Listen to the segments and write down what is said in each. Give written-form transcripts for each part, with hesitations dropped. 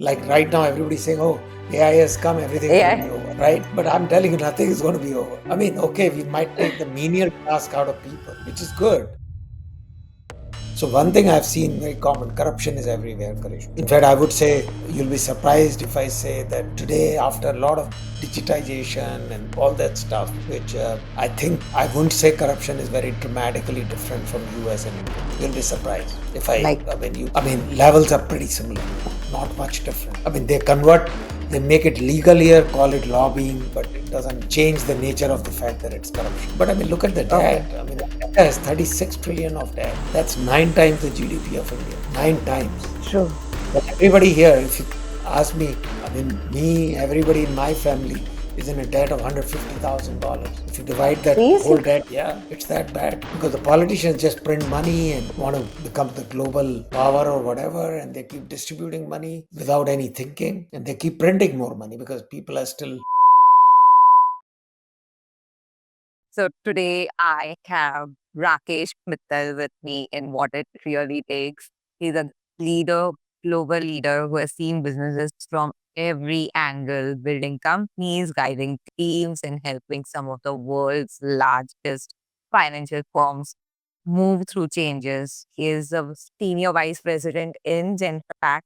Like right now, everybody's saying, oh, AI has come, everything's going to be AI. over, right? But I'm telling you, nothing is going to be over. I mean, okay, we might take the menial task out of people, which is good. So one thing I've seen very common, corruption is everywhere, Karishma. In fact, I would say you'll be surprised if I say that today, after a lot of digitization and all that stuff, which I think I wouldn't say corruption is very dramatically different from US and India. You'll be surprised if Like, I mean, levels are pretty similar, not much different. I mean, they make it legal here, call it lobbying, but it doesn't change the nature of the fact that it's corruption. But I mean, look at the okay. debt. I mean, India has 36 trillion of debt. That's 9 times the GDP of India. 9 times. True. But everybody here, if you ask me, I mean, me, everybody in my family is in a debt of $150,000. If you divide that whole Seriously? debt, yeah, it's that bad because the politicians just print money and want to become the global power or whatever, and they keep distributing money without any thinking, and they keep printing more money because people are still. So today I have Rakesh Mittal with me in What It Really Takes. He's a leader, global leader who has seen businesses from every angle, building companies, guiding teams, and helping some of the world's largest financial firms move through changes. He is a senior vice president in Genpact,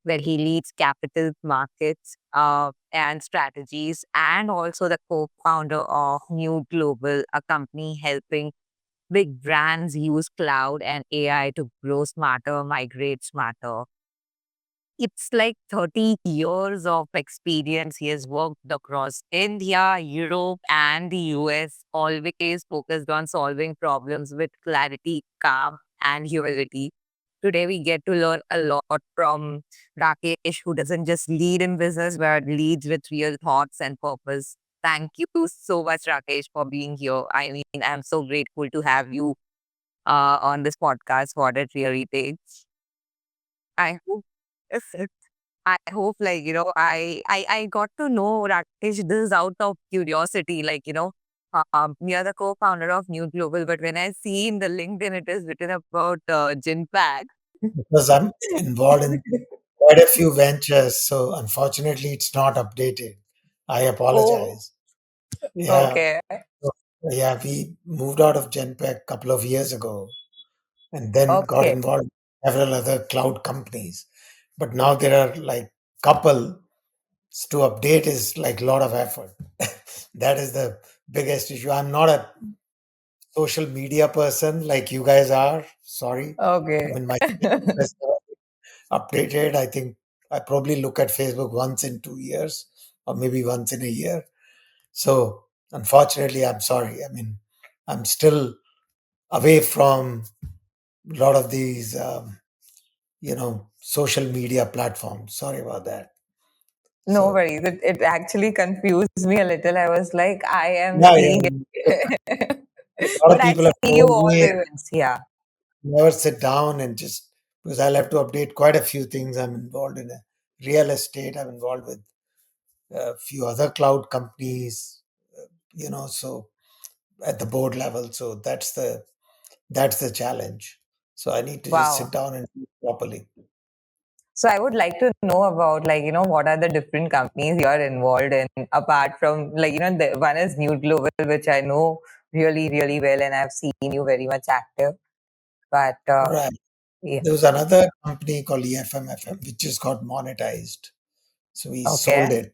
where he leads capital markets and strategies, and also the co-founder of New Global, a company helping big brands use cloud and AI to grow smarter, migrate smarter. It's like 30 years of experience. He has worked across India, Europe, and the US, always focused on solving problems with clarity, calm, and humility. Today, we get to learn a lot from Rakesh, who doesn't just lead in business, but leads with real thoughts and purpose. Thank you so much, Rakesh, for being here. I mean, I'm so grateful to have you on this podcast, What It Really Takes. I hope I hope, like, I got to know Rakesh, this is out of curiosity, like, you're the co-founder of New Global, but when I see in the LinkedIn, it is written about Jinpag. Because I'm involved in quite a few ventures, so unfortunately, it's not updated. I Oh, apologize. Yeah, okay. so, yeah, we moved out of Genpact a couple of years ago and then got Okay. involved in several other cloud companies. But now there are like couple to update is like a lot of effort. That is the biggest issue. I'm not a social media person like you guys are. Sorry. I Okay. mean, my Facebook is updated. I think I probably look at Facebook once in 2 years or maybe once in a year. So, unfortunately, I'm sorry. I mean, I'm still away from a lot of these, social media platforms. Sorry about that. No So, worries. It actually confused me a little. I was like, I am yeah, yeah. seeing Because it. a lot of But I people have see you told all me the events. Yeah. never sit down and just because I'll have to update quite a few things. I'm involved in a real estate. I'm involved with a few other cloud companies. So at the board level. So that's the challenge. So I need to just sit Wow. down and do it properly. So I would like to know about, like, what are the different companies you are involved in apart from, like, the one is New Global, which I know really, really well, and I've seen you very much active. But Right. yeah. There was another company called EFMFM, which just got monetized. So we sold Okay. it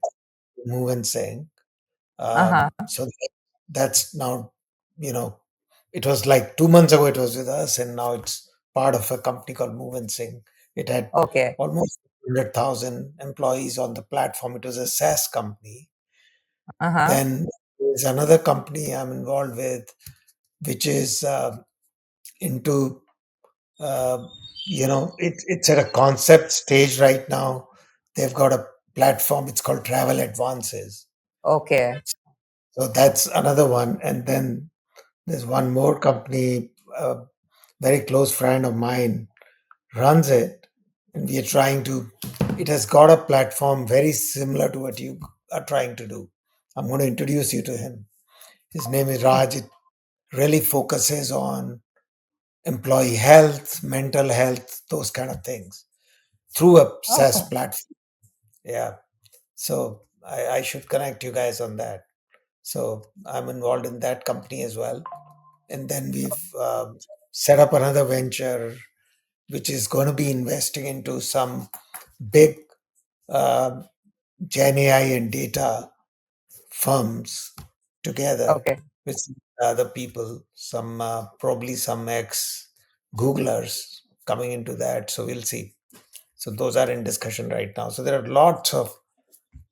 to Move and Sing. Uh-huh. So that's now, you know, it was like 2 months ago it was with us, and now it's part of a company called Move and Sing. It had Okay. almost 100,000 employees on the platform. It was a SaaS company. Uh-huh. Then there's another company I'm involved with, which is into, uh, it's at a concept stage right now. They've got a platform, it's called Travel Advances. Okay. So that's another one. And then there's one more company, a very close friend of mine runs it. And we are trying to, it has got a platform very similar to what you are trying to do. I'm going to introduce you to him. His name is Raj. It really focuses on employee health, mental health, those kind of things through a SaaS Oh, platform. Yeah. So I should connect you guys on that. So I'm involved in that company as well. And then we've set up another venture which is going to be investing into some big uh, Gen AI and data firms together Okay. with some other people, some probably some ex Googlers coming into that. So we'll see. So those are in discussion right now. So there are lots of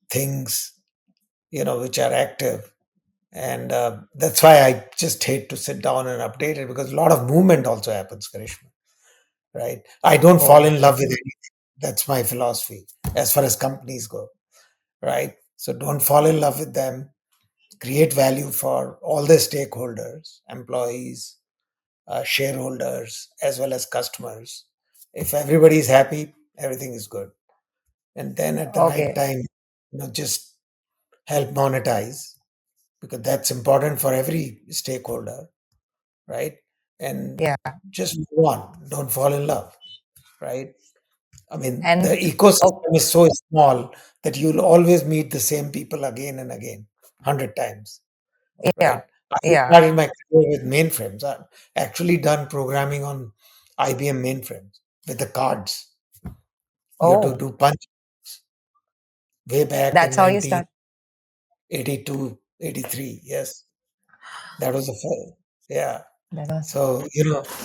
things, which are active. And that's why I just hate to sit down and update it, because a lot of movement also happens, Karishma, right? I don't fall Oh, in love with anything. That's my philosophy as far as companies go, right? So don't fall in love with them. Create value for all the stakeholders, employees, shareholders, as well as customers. If everybody is happy, everything is good. And then at the night okay. time, just help monetize, because that's important for every stakeholder, right? And Yeah. just move on. Don't fall in love, right? I mean, the And oh, ecosystem is so small that you'll always meet the same people again and again, 100 times, yeah. right? I Yeah. started my career with mainframes. I've actually done programming on IBM mainframes with the cards. You have to Oh, do punch way back that's in how you start. 1982, 83. Yes, that was the first. Yeah. That was, So,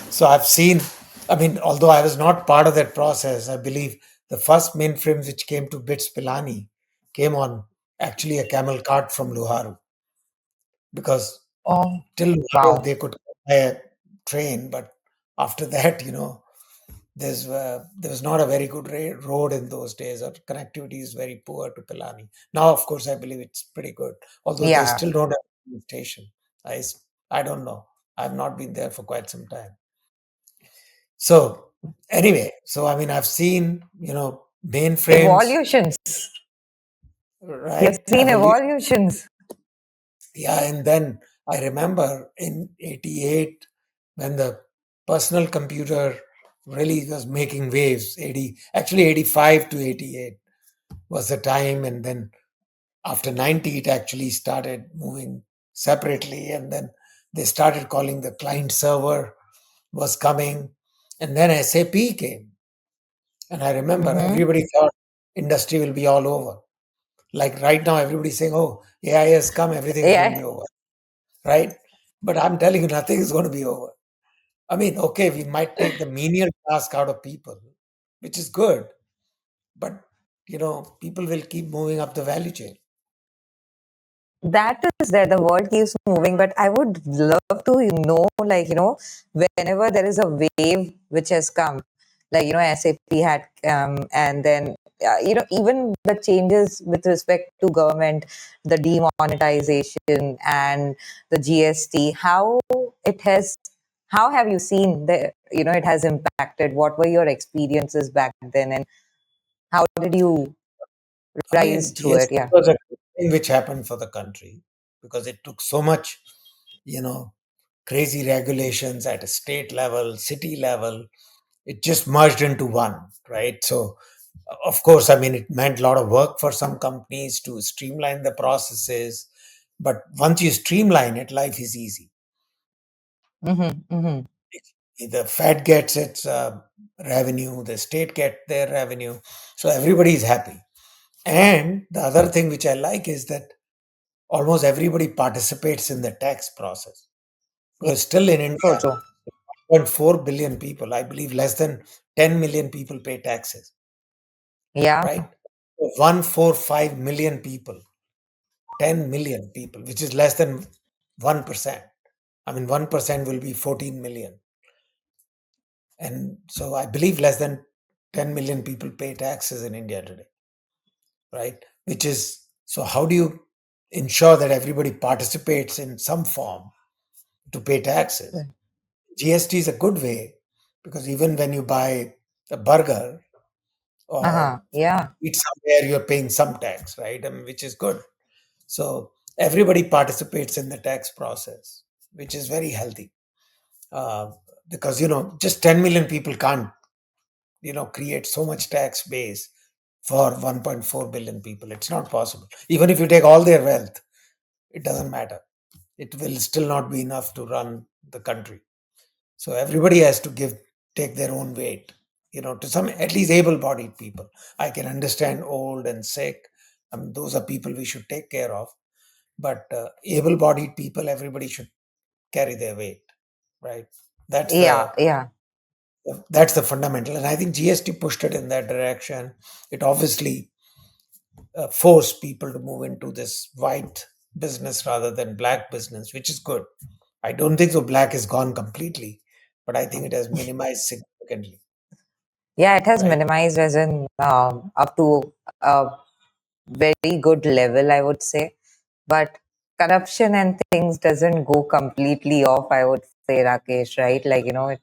so I've seen, I mean, although I was not part of that process, I believe the first mainframes which came to BITS Pilani came on actually a camel cart from Luharu, because oh, till Luharu wow. they could buy a train, but after that, there was not a very good road in those days, or connectivity is very poor to Pilani. Now, of course, I believe it's pretty good, although they Yeah. still don't have a station. I don't know. I've not been there for quite some time. So anyway, so I mean, I've seen, mainframes, Evolutions. You've right? seen evolutions. Yeah, and then I remember in '88 when the personal computer really was making waves. 80, actually 85 to 88 was the time, and then after 90 it actually started moving separately, and then they started calling the client server was coming, and then SAP came. And I remember Mm-hmm. everybody thought industry will be all over. Like right now, everybody's saying, oh, AI has come, everything's going to be Yeah. over, right? But I'm telling you, nothing is going to be over. I mean, okay, we might take the menial task out of people, which is good, but people will keep moving up the value chain. That is there. The world keeps moving, but I would love to know, like, whenever there is a wave which has come, like, SAP had and then, even the changes with respect to government, the demonetization and the GST, it has, how have you seen it has impacted? What were your experiences back then, and how did you I rise mean, through it? GST Yeah. was a good thing which happened for the country, because it took so much, you know, crazy regulations at a state level, city level. It just merged into one, right? So, of course, I mean, it meant a lot of work for some companies to streamline the processes. But once you streamline it, life is easy. Mm-hmm, mm-hmm. The Fed gets its revenue, the state get their revenue, so everybody is happy. And the other thing which I like is that almost everybody participates in the tax process, Yeah. because still in So India, true. 1.4 billion people, I believe less than 10 million people pay taxes, Yeah. right? 145 million people, 10 million people, which is less than 1%. I mean, 1% will be 14 million. And so I believe less than 10 million people pay taxes in India today, right? Which is, so how do you ensure that everybody participates in some form to pay taxes? GST is a good way, because even when you buy a burger Uh-huh. or Yeah. eat somewhere, you're paying some tax, right? I mean, which is good. So everybody participates in the tax process, which is very healthy. Uh, because just 10 million people can't create so much tax base. for 1.4 billion people. It's not possible. Even if you take all their wealth, it doesn't matter. It will still not be enough to run the country. So everybody has to take their own weight, to some at least able-bodied people. I can understand old and sick. I mean, those are people we should take care of. But able-bodied people, everybody should carry their weight, right? That's Yeah, the yeah, that's the fundamental, and I think GST pushed it in that direction. It obviously forced people to move into this white business rather than black business, which is good. I don't think so. Black is gone completely, but I think it has minimized significantly, yeah. It has right? minimized as in up to a very good level, I would say. But corruption and things doesn't go completely off, I would say, Rakesh, right? Like, it,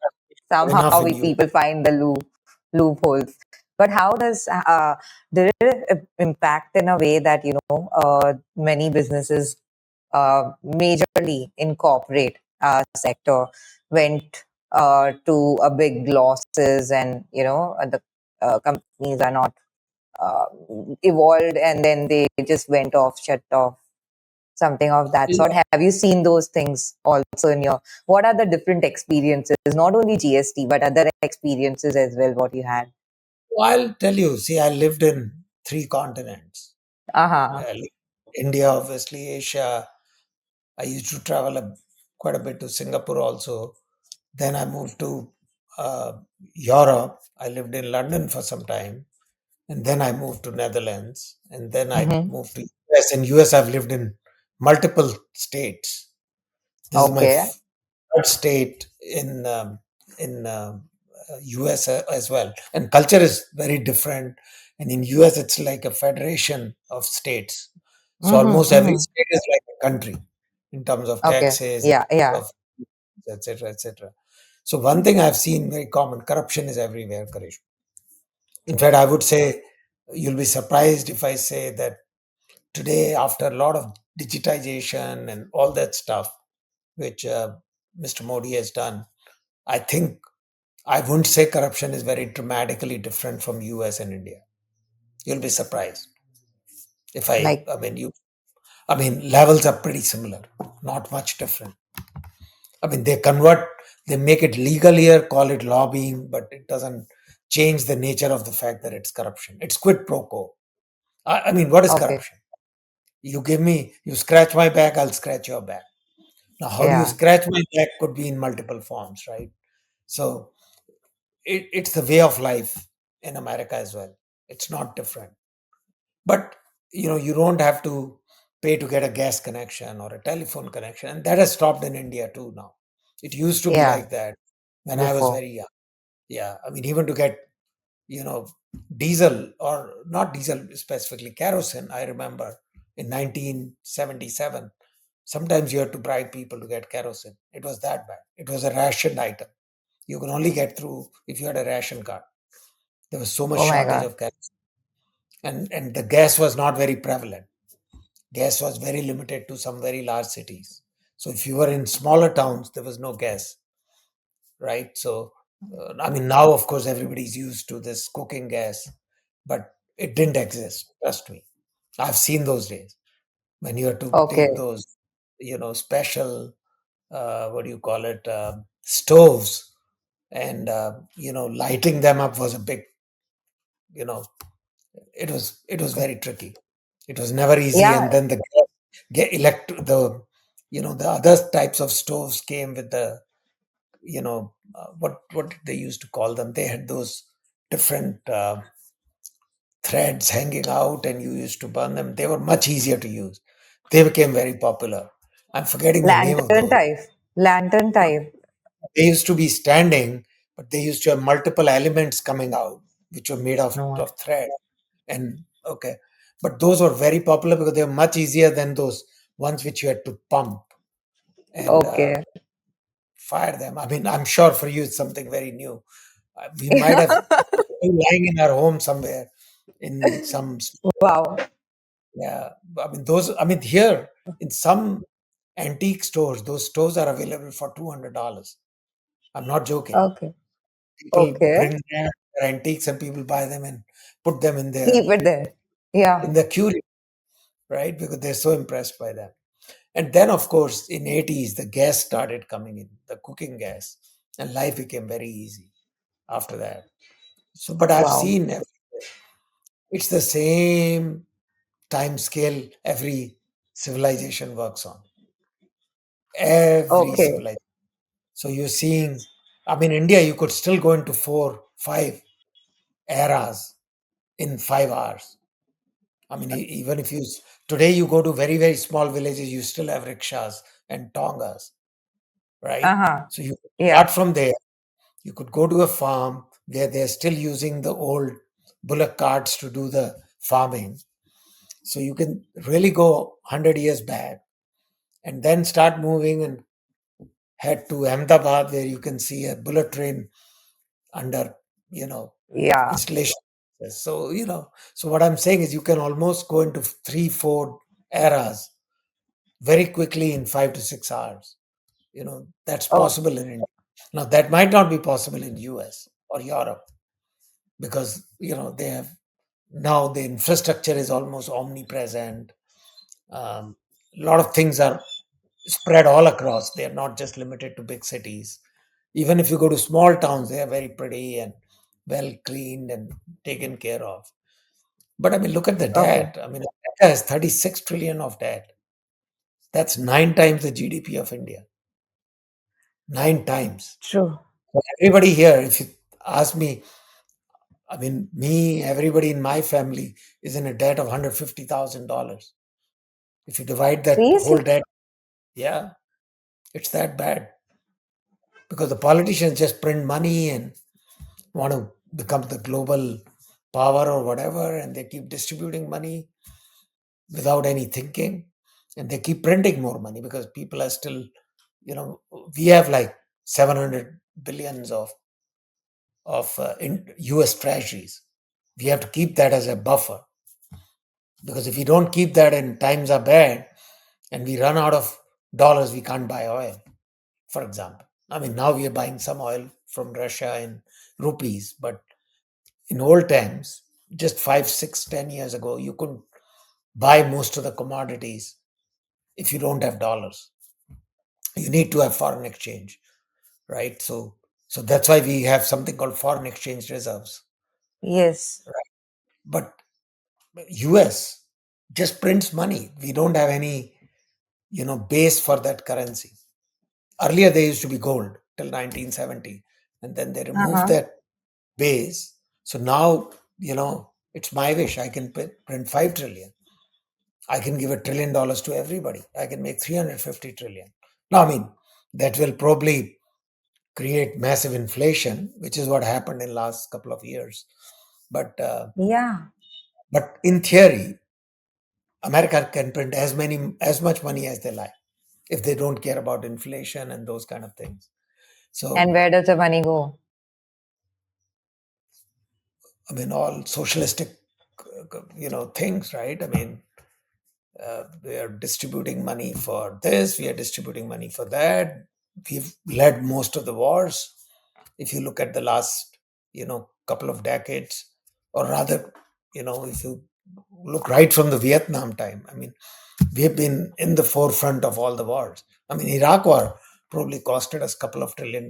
somehow Enough in we you. people find the loopholes. But how did it impact in a way that, many businesses, majorly in corporate sector, went to a big losses, and, the companies are not uh, evolved, and then they just went off, shut off, something of that sort. Have you seen those things also in your, what are the different experiences, not only GST, but other experiences as well, what you had? Well, I'll tell you. See, I lived in three continents. Uh-huh. I lived in India, obviously, Asia. I used to travel quite a bit to Singapore also. Then I moved to uh, Europe. I lived in London for some time, and then I moved to Netherlands, and then I Mm-hmm. moved to US. In US, I've lived in multiple states. This is my Okay. third state in US as well, and culture is very different. And in US, it's like a federation of states. So Mm-hmm. almost every Mm-hmm. state is like a country in terms of Okay. taxes, Yeah, yeah. of etc. etc. So one thing I've seen very common: corruption is everywhere, Karish. In fact, I would say you'll be surprised if I say that today, after a lot of digitization and all that stuff, which Mr. Modi has done, I think I wouldn't say corruption is very dramatically different from US and India. You'll be surprised if Like, I mean, levels are pretty similar, not much different. I mean, they make it legal here, call it lobbying, but it doesn't change the nature of the fact that it's corruption. It's quid pro quo. I mean, what is okay. corruption? You scratch my back, I'll scratch your back. Now, how do you Yeah. scratch my back could be in multiple forms, right? So it's the way of life in America as well. It's not different. But you don't have to pay to get a gas connection or a telephone connection. And that has stopped in India too now. It used to be Yeah. like that when I was Before. very young. Yeah. I mean, even to get, you know, diesel or not diesel specifically, kerosene, I remember in 1977. Sometimes you had to bribe people to get kerosene. It was that bad. It was a ration item. You can only get through if you had a ration card. There was so much Oh my shortage God. of gas, and the gas was not very prevalent. Gas was very limited to some very large cities. So if you were in smaller towns, there was no gas, right? So I mean, now of course everybody's used to this cooking gas, but it didn't exist. Trust me, I've seen those days when you had to Okay. take those, special what do you call it, stoves, and lighting them up was a big, you know it was Okay. very tricky. It was never easy. And Yeah. then the get elect the the other types of stoves came with the, what did they used to call them? They had those different threads hanging out, and you used to burn them. They were much easier to use. They became very popular. I'm forgetting the name of Lantern those. type. Lantern type. They used to be standing, but they used to have multiple elements coming out, which were made No. of thread. And okay, but those were very popular because they were much easier than those ones which you had to pump and Okay. fire them. I mean, I'm sure for you it's something very new. We might have lying in our home somewhere in some. Wow. Yeah, I mean those. I mean here in some antique stores, those stores are available for $200. I'm not joking. Okay. People Okay. bring them. they're antiques and people buy them and put them Keep it there. Yeah. in their curio, right? Because they're so impressed by them. And then, of course, in 80s, the gas started coming in, the cooking gas, and life became very easy after that. So, but I've Wow. seen it's the same time scale every civilization works on. Every Okay. civilization. So you're seeing, I mean, India, you could still go into 4, 5 eras in 5 hours. I mean, even if today you go to very, very small villages, you still have rickshaws and tongas, right? Uh-huh. So you Yeah. start from there. You could go to a farm where they're still using the old bullock carts to do the farming. So you can really go 100 years back and then start moving and head to Ahmedabad, where you can see a bullet train under, you know, Yeah. installation. So, so what I'm saying is you can almost go into 3, 4 eras very quickly in 5 to 6 hours. That's Oh, possible in India. Now, that might not be possible in US or Europe because, they have now the infrastructure is almost omnipresent. A lot of things are spread all across. They are not just limited to big cities. Even if you go to small towns, they are very pretty and well cleaned and taken care of. But I mean, look at the okay. debt. I mean, America has 36 trillion of debt. That's 9 times the GDP of India. 9 times. True. So everybody here, if you ask me, I mean, everybody in my family is in a debt of $150,000. If you divide that Seriously? whole debt, yeah, it's that bad because the politicians just print money and want to become the global power or whatever, and they keep distributing money without any thinking, and they keep printing more money because people are still, we have like 700 billions of in US treasuries. We have to keep that as a buffer because if we don't keep that and times are bad and we run out of dollars, we can't buy oil, for example. I mean, now we are buying some oil from Russia in rupees, but in old times, just 5, 6, 10 years ago, you couldn't buy most of the commodities if you don't have dollars. You need to have foreign exchange, right? So that's why we have something called foreign exchange reserves. Yes. But US just prints money. We don't have any, base for that currency. Earlier they used to be gold till 1970, and then they removed Uh-huh. that base. So now, it's my wish. I can print 5 trillion. I can give $1 trillion to everybody. I can make 350 trillion. Now, I mean, that will probably create massive inflation, which is what happened in last couple of years. But Yeah. but in theory, America can print as much money as they like if they don't care about inflation and those kind of things. And So where does the money go? I mean, all socialistic, things, right? I mean, we are distributing money for this, we are distributing money for that. We've led most of the wars. If you look at the last, couple of decades, or rather, if you look right from the Vietnam time, I mean, we've been in the forefront of all the wars. I mean, Iraq war probably costed us a couple of $1 trillion,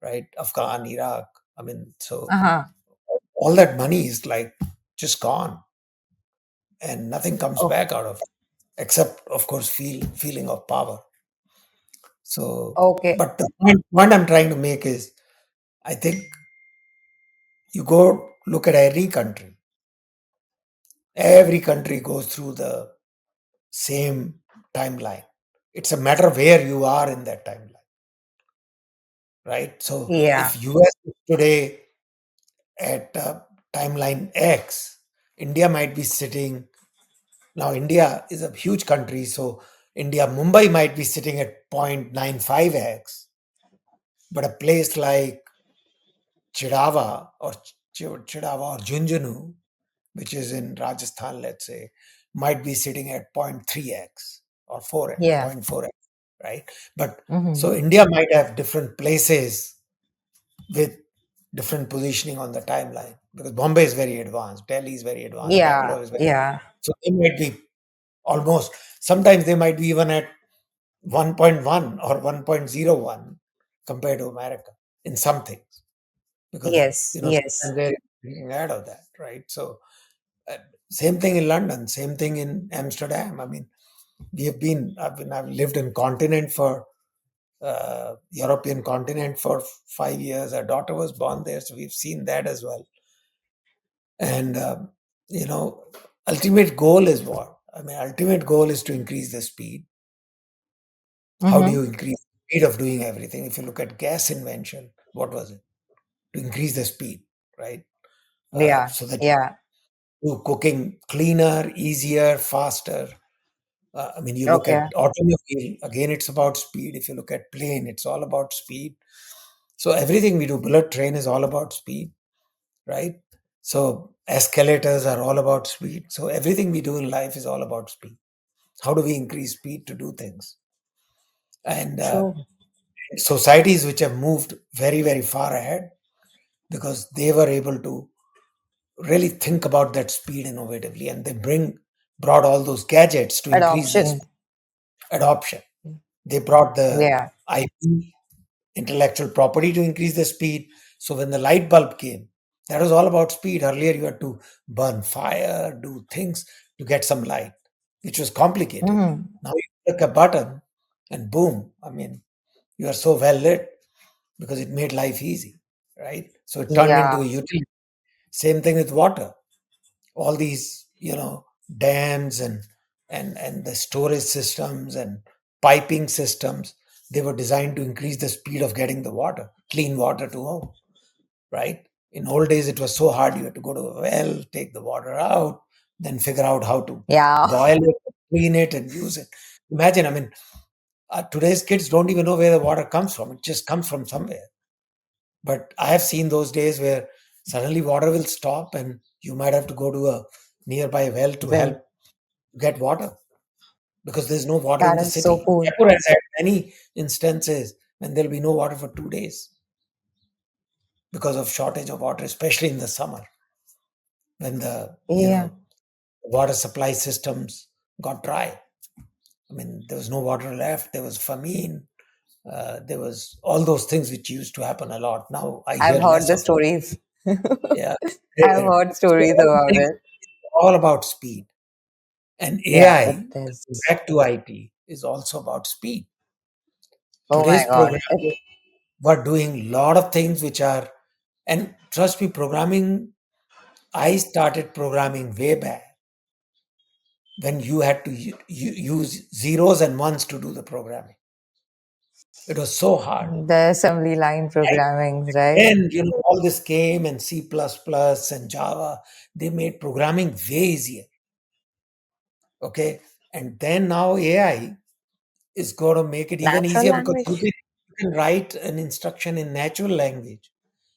right? Afghan, Iraq. I mean, so Uh-huh. all that money is like just gone and nothing comes Oh, back out of it except of course feeling of power. So okay. but the point I'm trying to make is I think you go look at every country goes through the same timeline. It's a matter where you are in that timeline, right? So Yeah. if US is today at timeline X, India might be sitting. Now, India is a huge country, so Mumbai might be sitting at 0.95x, but a place like Chidava or Junjunu, which is in Rajasthan, let's say, might be sitting at 0.3x or 4x, Yeah. 0.4x, right? But Mm-hmm. so India might have different places with different positioning on the timeline because Bombay is very advanced, Delhi is very advanced, Yeah, Bangalore is very. yeah, So they might be almost, sometimes they might be even at 1.1 or 1.01 compared to America in some things because, yes, yes. sometimes they're thinking ahead of that, right? So, uh, same thing in London, same thing in Amsterdam. I mean, I've lived in continent for European continent for 5 years. Our daughter was born there, so we've seen that as well. And you know, ultimate goal is what? I mean, ultimate goal is to increase the speed. How do Mm-hmm. you increase the speed of doing everything? If you look at gas invention, what was it? To increase the speed, right? Yeah, So that yeah. you do cooking cleaner, easier, faster. I mean, you look Okay. at automobile, again, it's about speed. If you look at plane, it's all about speed. So everything we do, bullet train is all about speed, right? So escalators are all about speed. So everything we do in life is all about speed. How do we increase speed to do things? And True. societies which have moved very, very far ahead because they were able to really think about that speed innovatively and they brought all those gadgets to increase this Adoption. adoption. They brought the Yeah. IP, intellectual property, to increase the speed. So when the light bulb came, that was all about speed. Earlier, you had to burn fire, do things to get some light, which was complicated. Mm-hmm. Now you click a button and boom, I mean, you are so well lit because it made life easy, right? So it turned into Yeah. a utility. Same thing with water. All these, dams and the storage systems and piping systems, they were designed to increase the speed of getting the water, clean water to home, right? In old days it was so hard. You had to go to a well, take the water out, then figure out how to Yeah. boil it, clean it and use it. Imagine, I mean, today's kids don't even know where the water comes from. It just comes from somewhere. But I have seen those days where suddenly water will stop and you might have to go to a nearby well to help Well, get water because there's no water in that the is so city. cool. Jaipur has had many instances when there'll be no water for 2 days because of shortage of water, especially in the summer when the Yeah. water supply systems got dry. I mean, there was no water left. There was famine. There was all those things which used to happen a lot. Now I I've hear heard less the of it. stories. Yeah, I've rare. heard So stories about everything it. is all about speed. And Yeah, it AI, is. back to IT, is also about speed. Oh my Today's God. programmers were doing a lot of things which are, and trust me, programming, I started programming way back when you had to use zeros and ones to do the programming. It was so hard. The assembly line Right? programming, right? Then, all this came and C++ and Java, they made programming way easier. Okay. And then now AI is going to make it even Natural easier because language. you can write an instruction in natural language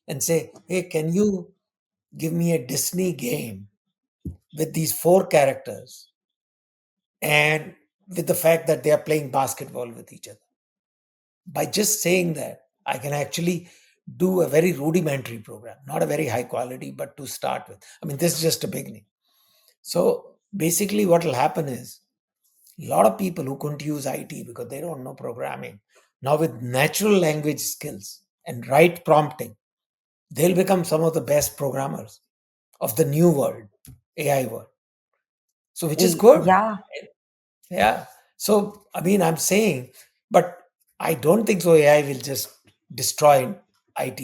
and say, hey, can you give me a Disney game with these four characters and with the fact that they are playing basketball with each other? By just saying that, I can actually do a very rudimentary program, not a very high quality, but to start with. I mean, this is just a beginning. So basically, what will happen is a lot of people who couldn't use IT because they don't know programming, now with natural language skills and right prompting, they'll become some of the best programmers of the new world, AI world. So, which is good. Yeah, Yeah. So, I mean, I'm saying, but I don't think so. AI will just destroy IT.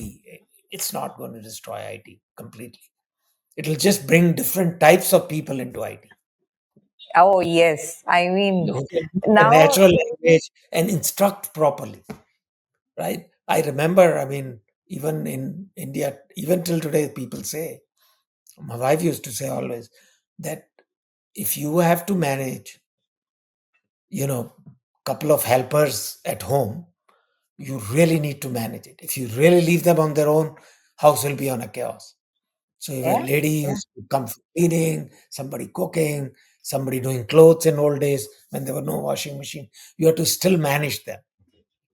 It's not going to destroy IT completely. It'll just bring different types of people into IT oh, yes. I mean, who can use the now, natural language and instruct properly, right? I remember, I mean, even in India, even till today, people say, my wife used to say always that if you have to manage, couple of helpers at home, you really need to manage it. If you really leave them on their own, house will be on a chaos. So if a yeah, lady yeah, used to come for cleaning, somebody cooking, somebody doing clothes in old days when there were no washing machine, you have to still manage them,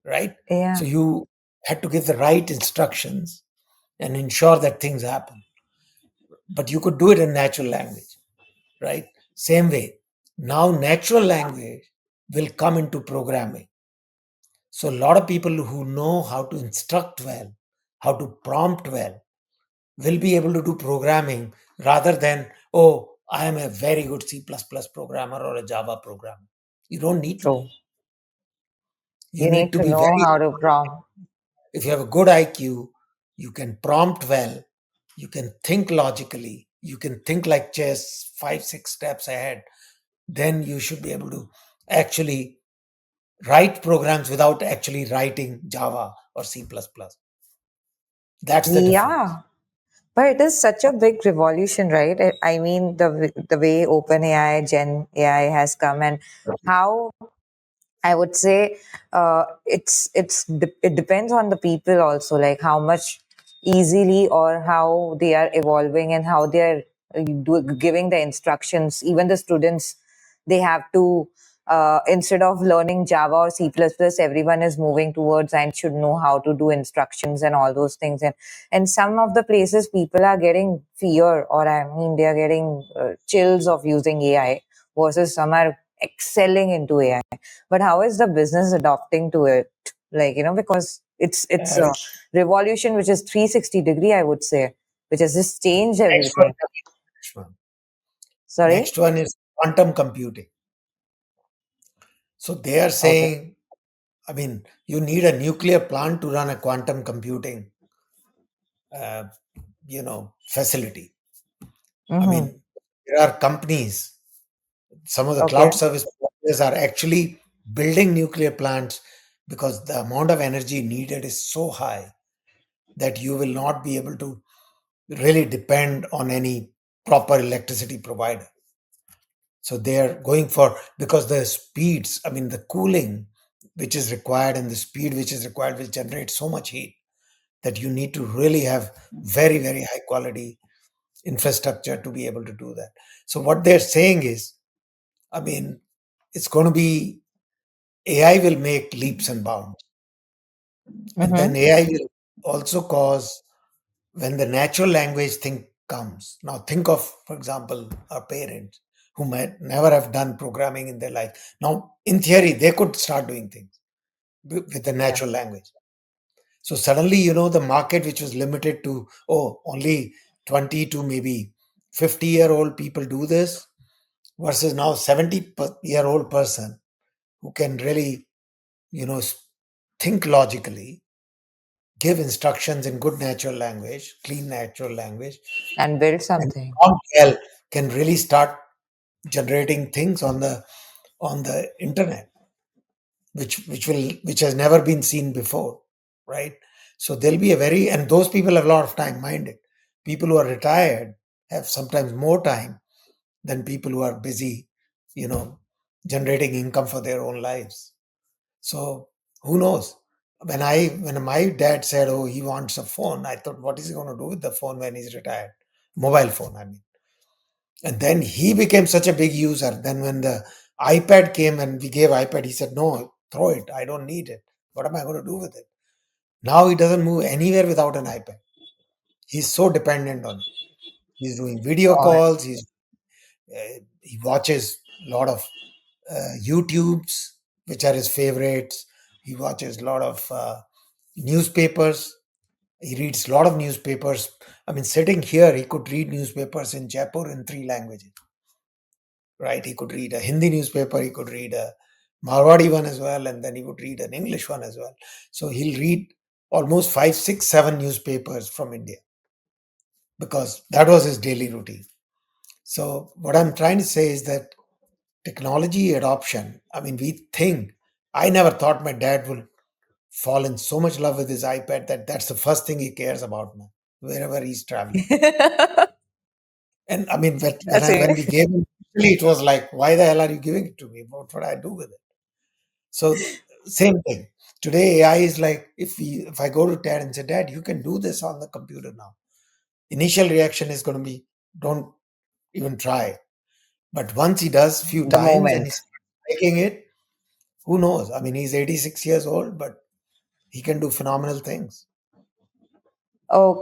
right? yeah, So you had to give the right instructions and ensure that things happen. But you could do it in natural language, right? Same way. Now, natural language will come into programming. So, a lot of people who know how to instruct well, how to prompt well, will be able to do programming rather than, oh, I am a very good C++ programmer or a Java programmer. You don't need to be. True. You You need need to to be know very, how to prompt. if you have a good IQ, you can prompt well, you can think logically, you can think like chess, 5, 6 steps ahead. Then you should be able to actually write programs without actually writing Java or C++. That's the difference. Yeah. But it is such a big revolution, right? I mean, the way OpenAI, Gen AI has come, and how I would say it depends on the people also, like how much easily or how they are evolving and how they are giving the instructions. Even the students, they have to instead of learning Java or C++, everyone is moving towards and should know how to do instructions and all those things. And some of the places people are getting fear, or I mean, they are getting chills of using AI, versus some are excelling into AI. But how is the business adopting to it? Like, because it's a Yes. revolution which is 360-degree, I would say, which has just changed Next one. everything. Next one. Sorry. Next one is quantum computing. So they are Okay. saying, I mean, you need a nuclear plant to run a quantum computing, uh, facility. I Mm-hmm. mean, there are companies, some of the Okay. cloud service providers are actually building nuclear plants because the amount of energy needed is so high that you will not be able to really depend on any proper electricity provider. So they are going for, because the speeds, I mean, the cooling which is required and the speed which is required will generate so much heat that you need to really have very, very high quality infrastructure to be able to do that. So what they're saying is, I mean, it's going to be, AI will make leaps and bounds, and then Mm-hmm. AI will also cause, when the natural language thing comes. Now think of, for example, our parents who might never have done programming in their life. Now, in theory, they could start doing things with the Yeah. natural language. So suddenly, the market which was limited to, oh, only 20 to maybe 50-year-old people do this, versus now 70-year-old person who can really, you know, s- think logically, give instructions in good natural language, clean natural language, And build and something. prompt well, can really start generating things on the internet, which has never been seen before, right? So there'll be a very, and those people have a lot of time, mind it. People who are retired have sometimes more time than people who are busy, you know, generating income for their own lives. So who knows? When my dad said, "Oh, he wants a phone," I thought, "What is he going to do with the phone when he's retired? Mobile phone, I mean." And then he became such a big user. Then when the iPad came and we gave iPad, he said, "No, throw it. I don't need it. What am I going to do with it?" Now he doesn't move anywhere without an iPad. He's so dependent on it. He's doing video All right. calls. He watches a lot of YouTubes, which are his favorites. He watches a lot of newspapers. He reads a lot of newspapers. I mean, sitting here, he could read newspapers in Jaipur in 3 languages, right? He could read a Hindi newspaper, he could read a Marwadi one as well, and then he would read an English one as well. So he'll read almost 5, 6, 7 newspapers from India because that was his daily routine. So what I'm trying to say is that technology adoption, I mean, we think, I never thought my dad would fall in so much love with his iPad that that's the first thing he cares about now, wherever he's traveling. And I mean, That's when it. we gave him, initially it was like, why the hell are you giving it to me? What would I do with it? So same thing. Today AI is like, if I go to Dad and say, "Dad, you can do this on the computer now." Initial reaction is going to be, "Don't even try." But once he does few The times and moment. he's making it, who knows? I mean, he's 86 years old, but he can do phenomenal things.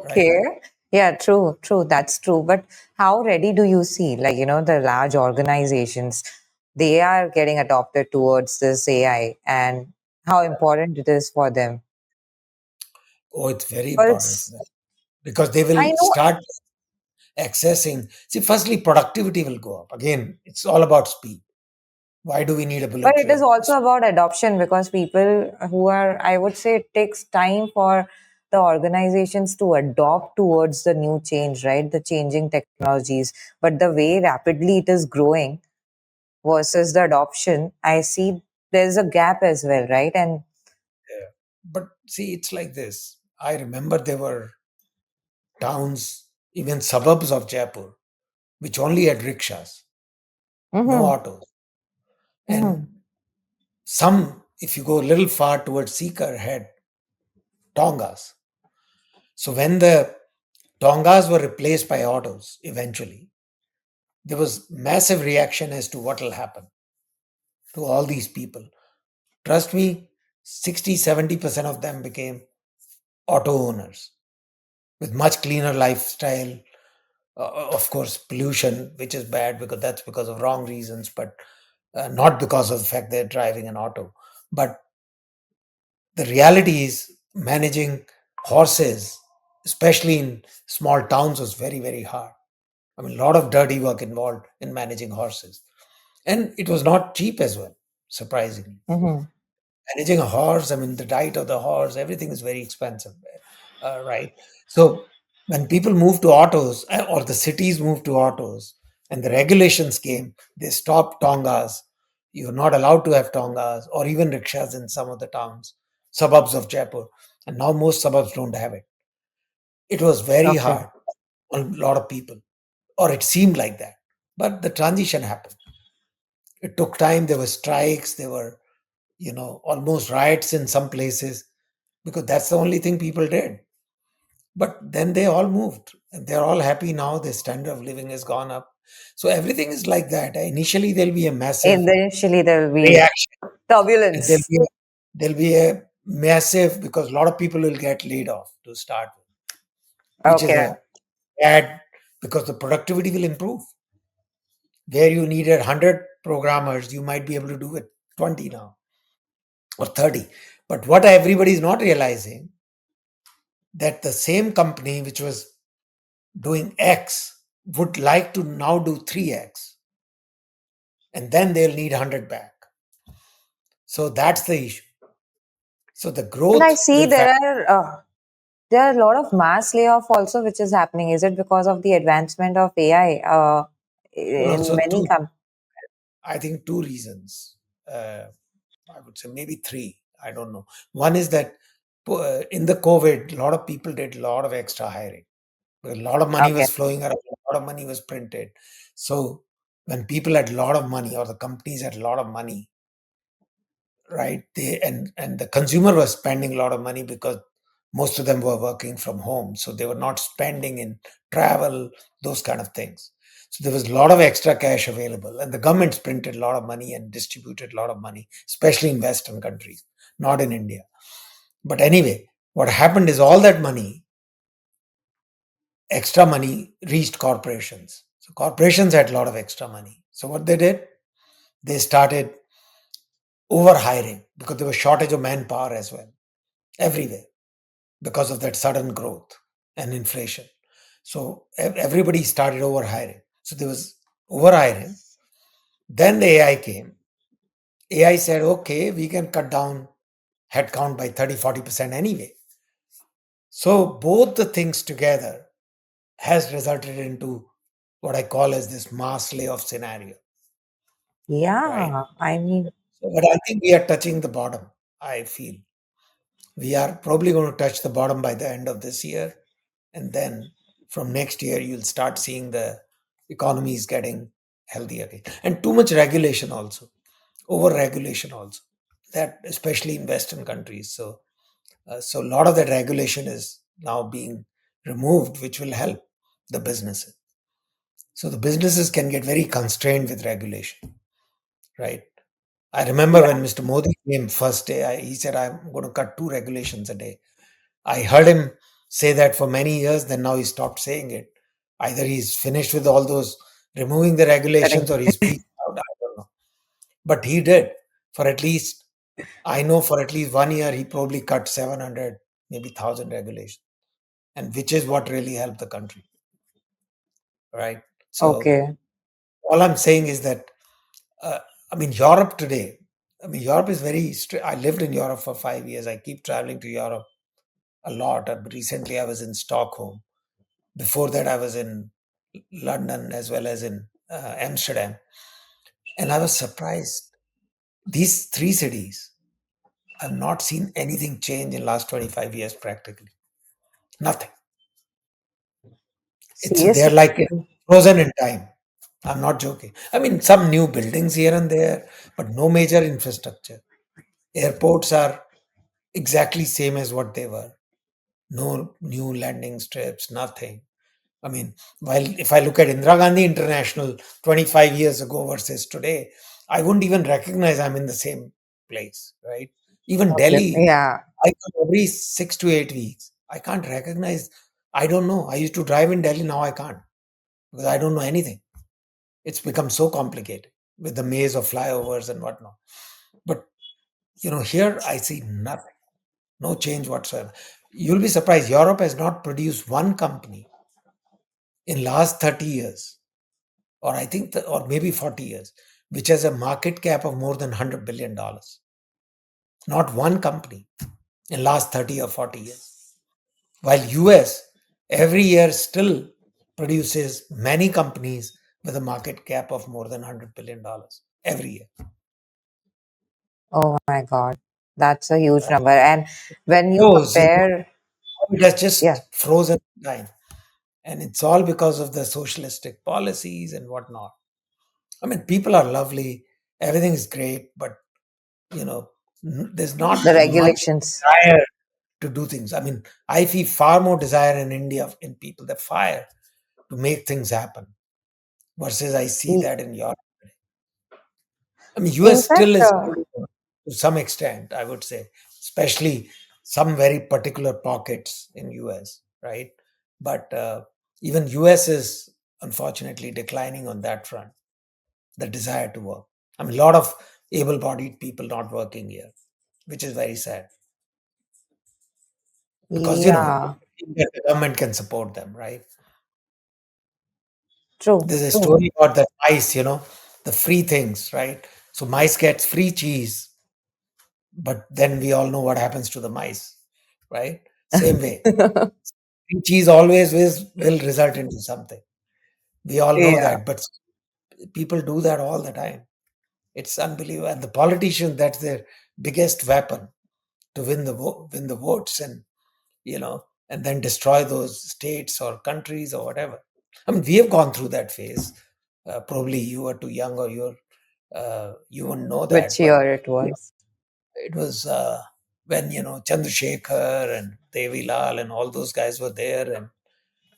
right? Okay. Yeah, true, true. That's true. But how ready do you see, like, the large organizations, they are getting adopted towards this AI and how important it is for them? Oh, it's very Or important for it's, them because they I will know, start accessing. See, firstly, productivity will go up. Again, it's all about speed. Why do we need a but bullet it is train? also about adoption because people who are, I would say, it takes time for the organizations to adopt towards the new change, right? The changing technologies. But the way rapidly it is growing versus the adoption, I see there's a gap as well, right? And Yeah. But see, it's like this. I remember there were towns, even suburbs of Jaipur, which only had rickshaws, no mm-hmm, autos. mm-hmm. And some, if you go a little far towards Sikar, had Tongas. So when the Tongas were replaced by autos eventually, there was massive reaction as to what will happen to all these people. Trust me, 60-70% of them became auto owners with much cleaner lifestyle. Of course, pollution, which is bad because that's because of wrong reasons, but not because of the fact they're driving an auto. But the reality is managing horses, especially in small towns, was very, very hard. I mean, a lot of dirty work involved in managing horses. And it was not cheap as well, surprisingly. Mm-hmm. Managing a horse, I mean, the diet of the horse, everything is very expensive, right? So when people move to autos, or the cities move to autos, and the regulations came, they stopped Tongas. You're not allowed to have Tongas or even rickshaws in some of the towns, suburbs of Jaipur. And now most suburbs don't have it. It was very Okay. hard on a lot of people, or it seemed like that. But the transition happened. It took time. There were strikes. There were, almost riots in some places because that's the only thing people did. But then they all moved and they're all happy now. Their standard of living has gone up. So everything is like that. Initially, there'll be a massive Initially, there will be reaction, and turbulence. there'll be a massive because a lot of people will get laid off to start with, which is Okay. a bad because the productivity will improve. Where you needed 100 programmers, you might be able to do it 20 now or 30. But what everybody is not realizing that the same company which was doing X would like to now do 3X, and then they'll need 100 back. So that's the issue. So the And I growth see will there factor. are a lot of mass layoff also, which is happening. Is it because of the advancement of AI No, in so many two, companies? I think two reasons. Uh, I would say maybe three. I don't know. One is that in the COVID, a lot of people did a lot of extra hiring. A lot of money Okay. was flowing around, a lot of money was printed. So when people had a lot of money or the companies had a lot of money, right? And the consumer was spending a lot of money because most of them were working from home, so they were not spending in travel, those kind of things. So there was a lot of extra cash available, and the governments printed a lot of money and distributed a lot of money, especially in Western countries, not in India. But anyway, what happened is all that money, extra money, reached corporations. So corporations had a lot of extra money. So what they did, they started overhiring because there was shortage of manpower as well everywhere because of that sudden growth and inflation. So everybody started overhiring. So there was overhiring. Then the AI came. AI said, okay, we can cut down headcount by 30-40% anyway. So both the things together has resulted into what I call as this mass layoff scenario, right? Yeah. I mean, So, but I think we are touching the bottom, I feel. We are probably going to touch the bottom by the end of this year. And then from next year, you'll start seeing the economy is getting healthy again. And too much regulation also, over regulation also, that especially in Western countries. So a lot of that regulation is now being removed, which will help the businesses. So the businesses can get very constrained with regulation, right? I remember when yeah. Mr. Modi came first day, he said, I'm going to cut two regulations a day. I heard him say that for many years, then now he stopped saying it. Either he's finished with all those removing the regulations or he's Correct. peaced out. I don't know. But he did for at least, I know for at least 1 year, he probably cut 700, maybe 1,000 regulations, and which is what really helped the country, right? So Okay. all I'm saying is that, uh, I mean, Europe today, I mean, Europe is very, I lived in Europe for 5 years. I keep traveling to Europe a lot. Recently, I was in Stockholm. Before that, I was in London as well as in Amsterdam. And I was surprised. These three cities, I've not seen anything change in last 25 years practically. Nothing. They're Seriously? like frozen in time. I'm not joking. I mean, some new buildings here and there, but no major infrastructure. Airports are exactly same as what they were. No new landing strips, nothing. I mean, while if I look at Indira Gandhi International 25 years ago versus today, I wouldn't even recognize I'm in the same place, right? Even Okay. Delhi, Yeah. I come every 6 to 8 weeks. I can't recognize. I don't know. I used to drive in Delhi. Now I can't because I don't know anything. It's become so complicated with the maze of flyovers and whatnot. But here I see nothing, no change whatsoever. You'll be surprised. Europe has not produced one company in last 30 years, or I think, or maybe 40 years, which has a market cap of more than $100 billion. Not one company in last 30 or 40 years. While US every year still produces many companies with a market cap of more than $100 billion every year. Oh my God. That's a huge Right? number. And when you Shows, compare, how it has yeah, just frozen in time. And it's all because of the socialistic policies and whatnot. I mean, people are lovely, everything is great, but you know, there's the not much regulations. desire to do things. I mean, I feel far more desire in India in people that fire to make things happen versus I see Y- that in Europe. I mean, In US still fact, is holding on to some extent, I would say, especially some very particular pockets in US, right? But even US is unfortunately declining on that front, the desire to work. I mean, a lot of able-bodied people not working here, which is very sad because yeah, the government can support them, right? true, There's a true. story about the mice, the free things, right? So mice gets free cheese, but then we all know what happens to the mice, right? Same way, free cheese always will result into something. We all know Yeah. that, but people do that all the time. It's unbelievable. And the politicians, that's their biggest weapon to win the votes, and then destroy those states or countries or whatever. I mean, we have gone through that phase. Probably you were too young, or you wouldn't know Which that, but year it was? it was when Chandrasekhar and Devi Lal and all those guys were there, and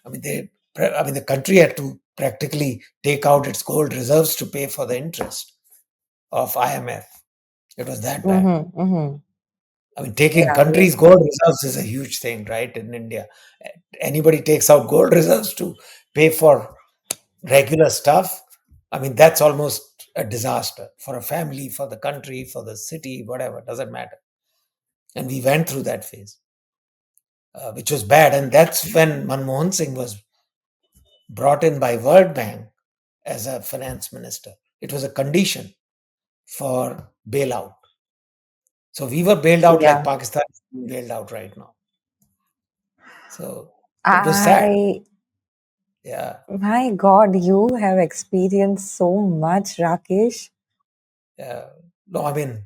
I mean the country had to practically take out its gold reserves to pay for the interest of IMF. It was that bad. Mm-hmm, mm-hmm. I mean, taking Yeah, yeah. countries' gold reserves is a huge thing, right? In India, anybody takes out gold reserves to pay for regular stuff. I mean, that's almost a disaster for a family, for the country, for the city, whatever. Doesn't matter. And we went through that phase, which was bad. And that's when Manmohan Singh was brought in by World Bank as a finance minister. It was a condition for bailout. So we were bailed out like Yeah. Pakistan is being bailed out right now. So it was sad. I, Yeah. my God, you have experienced so much, Rakesh. Yeah. No, I mean,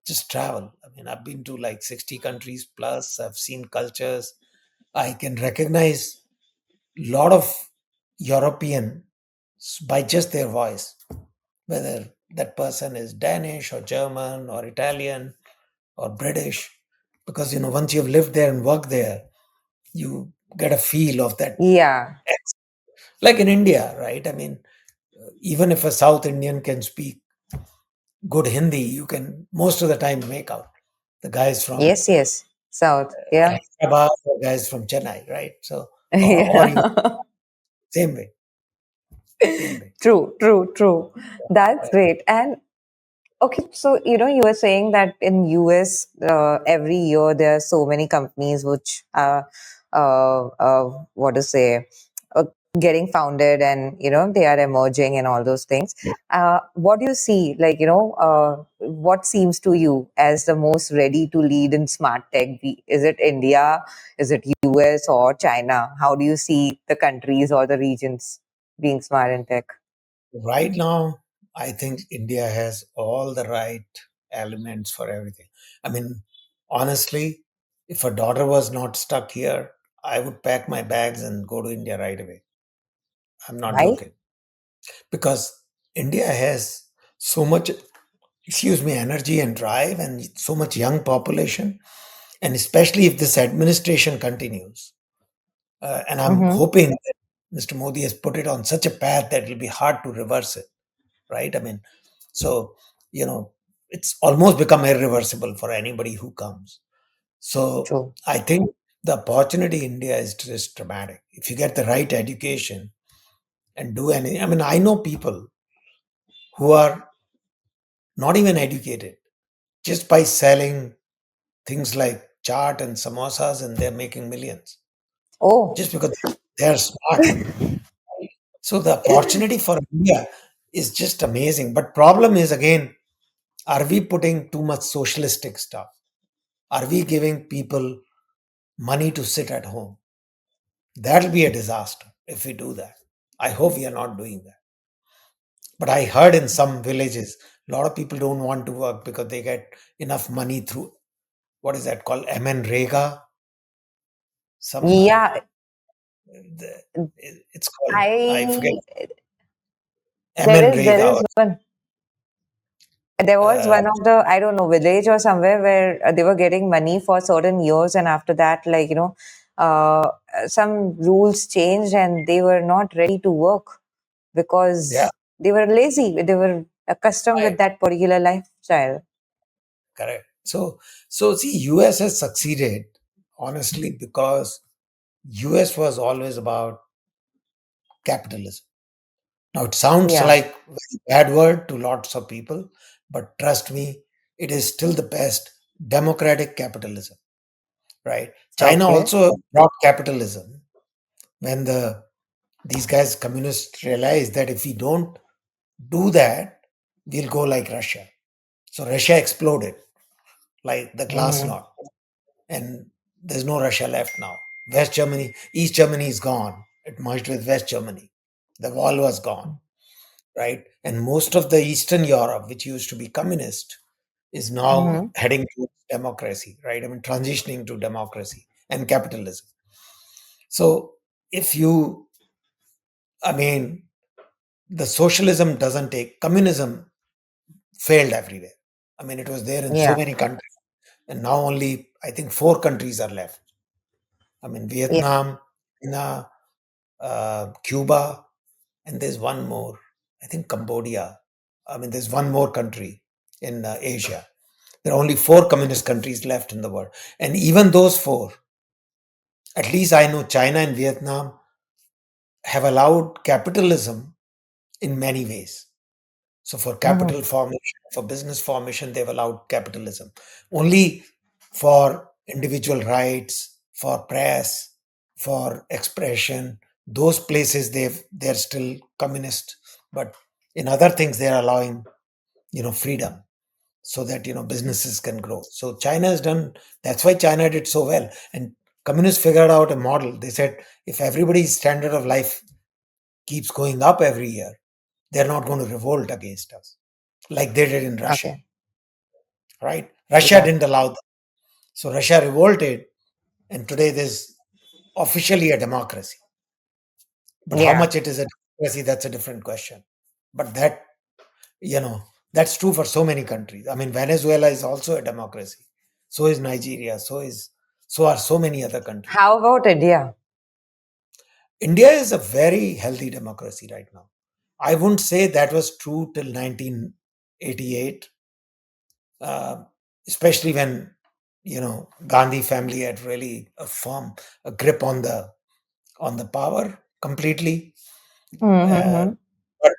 just travel. I mean, I've been to like 60 countries plus. I've seen cultures. I can recognize a lot of European by just their voice, whether that person is Danish or German or Italian or British. Because, once you've lived there and worked there, you get a feel of that. Yeah. Like in India, right? I mean, even if a South Indian can speak good Hindi, you can most of the time make out the guys from Yes, yes. South. Yeah. Hyderabad or guys from Chennai, right? So, or even Yeah. same way, same way. True, true, true. That's Right. great. And okay, so you were saying that in US, every year there are so many companies which are, what to say, uh, getting founded, and they are emerging and all those things. What do you see? Like what seems to you as the most ready to lead in smart tech? Is it India? Is it US or China? How do you see the countries or the regions being smart in tech? Right now, I think India has all the right elements for everything. I mean, honestly, if a daughter was not stuck here, I would pack my bags and go to India right away. I'm not Why? joking because India has so much, excuse me, energy and drive and so much young population. And especially if this administration continues, and I'm Mm-hmm. hoping that Mr. Modi has put it on such a path that it'll be hard to reverse it, right? I mean, so, you know, it's almost become irreversible for anybody who comes. So True. I think the opportunity in India is just dramatic. If you get the right education and do anything, I mean, I know people who are not even educated just by selling things like chaat and samosas, and they're making millions Oh. just because they're smart. So the opportunity for India is just amazing. But problem is again, are we putting too much socialistic stuff? Are we giving people money to sit at home? That'll be a disaster if we do that. I hope we are not doing that. But I heard in some villages, a lot of people don't want to work because they get enough money through what is that called? MN Rega? Some Yeah, it's called, I forget, I there MN is there Rega. is one there was Uh, one of the, I don't know, village or somewhere where they were getting money for certain years, and after that, like some rules changed and they were not ready to work yeah, because they were lazy. They were accustomed right, with that particular lifestyle. correct. So see, US has succeeded honestly because US was always about capitalism. Now, it sounds Yeah. like a very bad word to lots of people, but trust me, it is still the best democratic capitalism, right? China Okay. also brought capitalism when these guys, communists, realized that if we don't do that, we'll go like Russia. So Russia exploded like the glass Mm-hmm. knot, and there's no Russia left now. West Germany, East Germany is gone. It merged with West Germany. The wall was gone, right? And most of the Eastern Europe, which used to be communist, is now Mm-hmm. heading towards democracy, right? I mean, transitioning to democracy and capitalism. So if you, I mean, the socialism doesn't take, communism failed everywhere. I mean, it was there in so Yeah. many countries, and now only, I think, four countries are left. I mean, Yeah. Vietnam, China, Cuba, and there's one more. I think Cambodia. I mean, there's one more country in Asia. There are only four communist countries left in the world. And even those four, at least I know China and Vietnam, have allowed capitalism in many ways. So, for Mm-hmm. capital formation, for business formation, they've allowed capitalism. Only for individual rights, for press, for expression, those places they're still communist. But in other things, they're allowing freedom so that businesses can grow. So China has done. That's why China did so well. And communists figured out a model. They said if everybody's standard of life keeps going up every year, they're not going to revolt against us like they did in Russia, Okay. right? Russia Yeah. didn't allow them. So Russia revolted, and today there's officially a democracy. But how Yeah. much it is a democracy, that's a different question. But that's true for so many countries. I mean, Venezuela is also a democracy. So is Nigeria. So are so many other countries. How about India? India is a very healthy democracy right now. I wouldn't say that was true till 1988, uh, especially when Gandhi family had really a grip on the power completely. Uh, Mm-hmm. but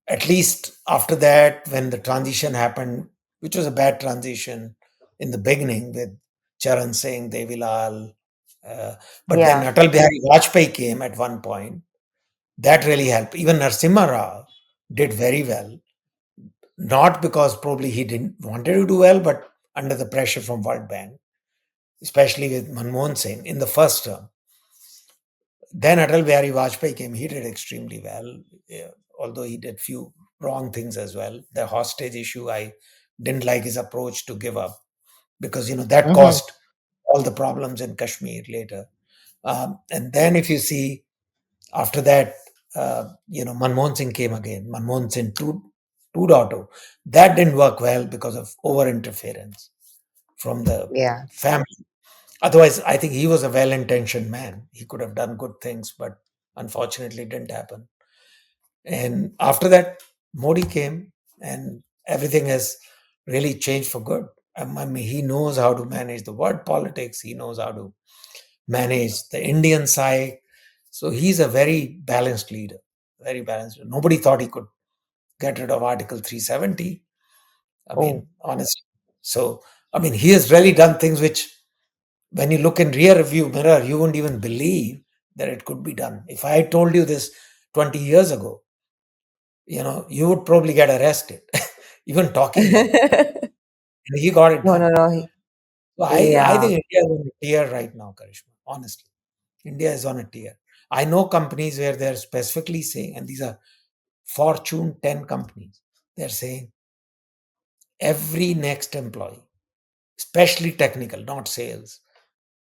at least after that, when the transition happened, which was a bad transition in the beginning with Charan Singh, Devilal, uh, but then Yeah. Atal Bihari Vajpayee came at one point. That really helped. Even Narasimha Rao did very well, not because probably he didn't wanted to do well, but under the pressure from World Bank, especially with Manmohan Singh in the first term. Then Atal Bihari Vajpayee came. He did extremely well, yeah, although he did few wrong things as well. The hostage issue, I didn't like his approach to give up because that Mm-hmm. caused all the problems in Kashmir later. And then if you see after that, Manmohan Singh came again. Manmohan Singh 2.0. That didn't work well because of over interference from the Yeah. family. Otherwise, I think he was a well-intentioned man. He could have done good things, but unfortunately, it didn't happen. And after that, Modi came, and everything has really changed for good. I mean, he knows how to manage the world politics. He knows how to manage the Indian side. So he's a very balanced leader. Very balanced. Nobody thought he could get rid of Article 370. I Oh. mean, honestly. So, I mean, he has really done things which when you look in rear view mirror, you wouldn't even believe that it could be done. If I had told you this 20 years ago, you would probably get arrested, even talking about it. And he got it No, done. no, no. So I Yeah. think India is on a tear right now, Karishma. Honestly, India is on a tear. I know companies where they're specifically saying, and these are Fortune 10 companies, they're saying every next employee, especially technical, not sales,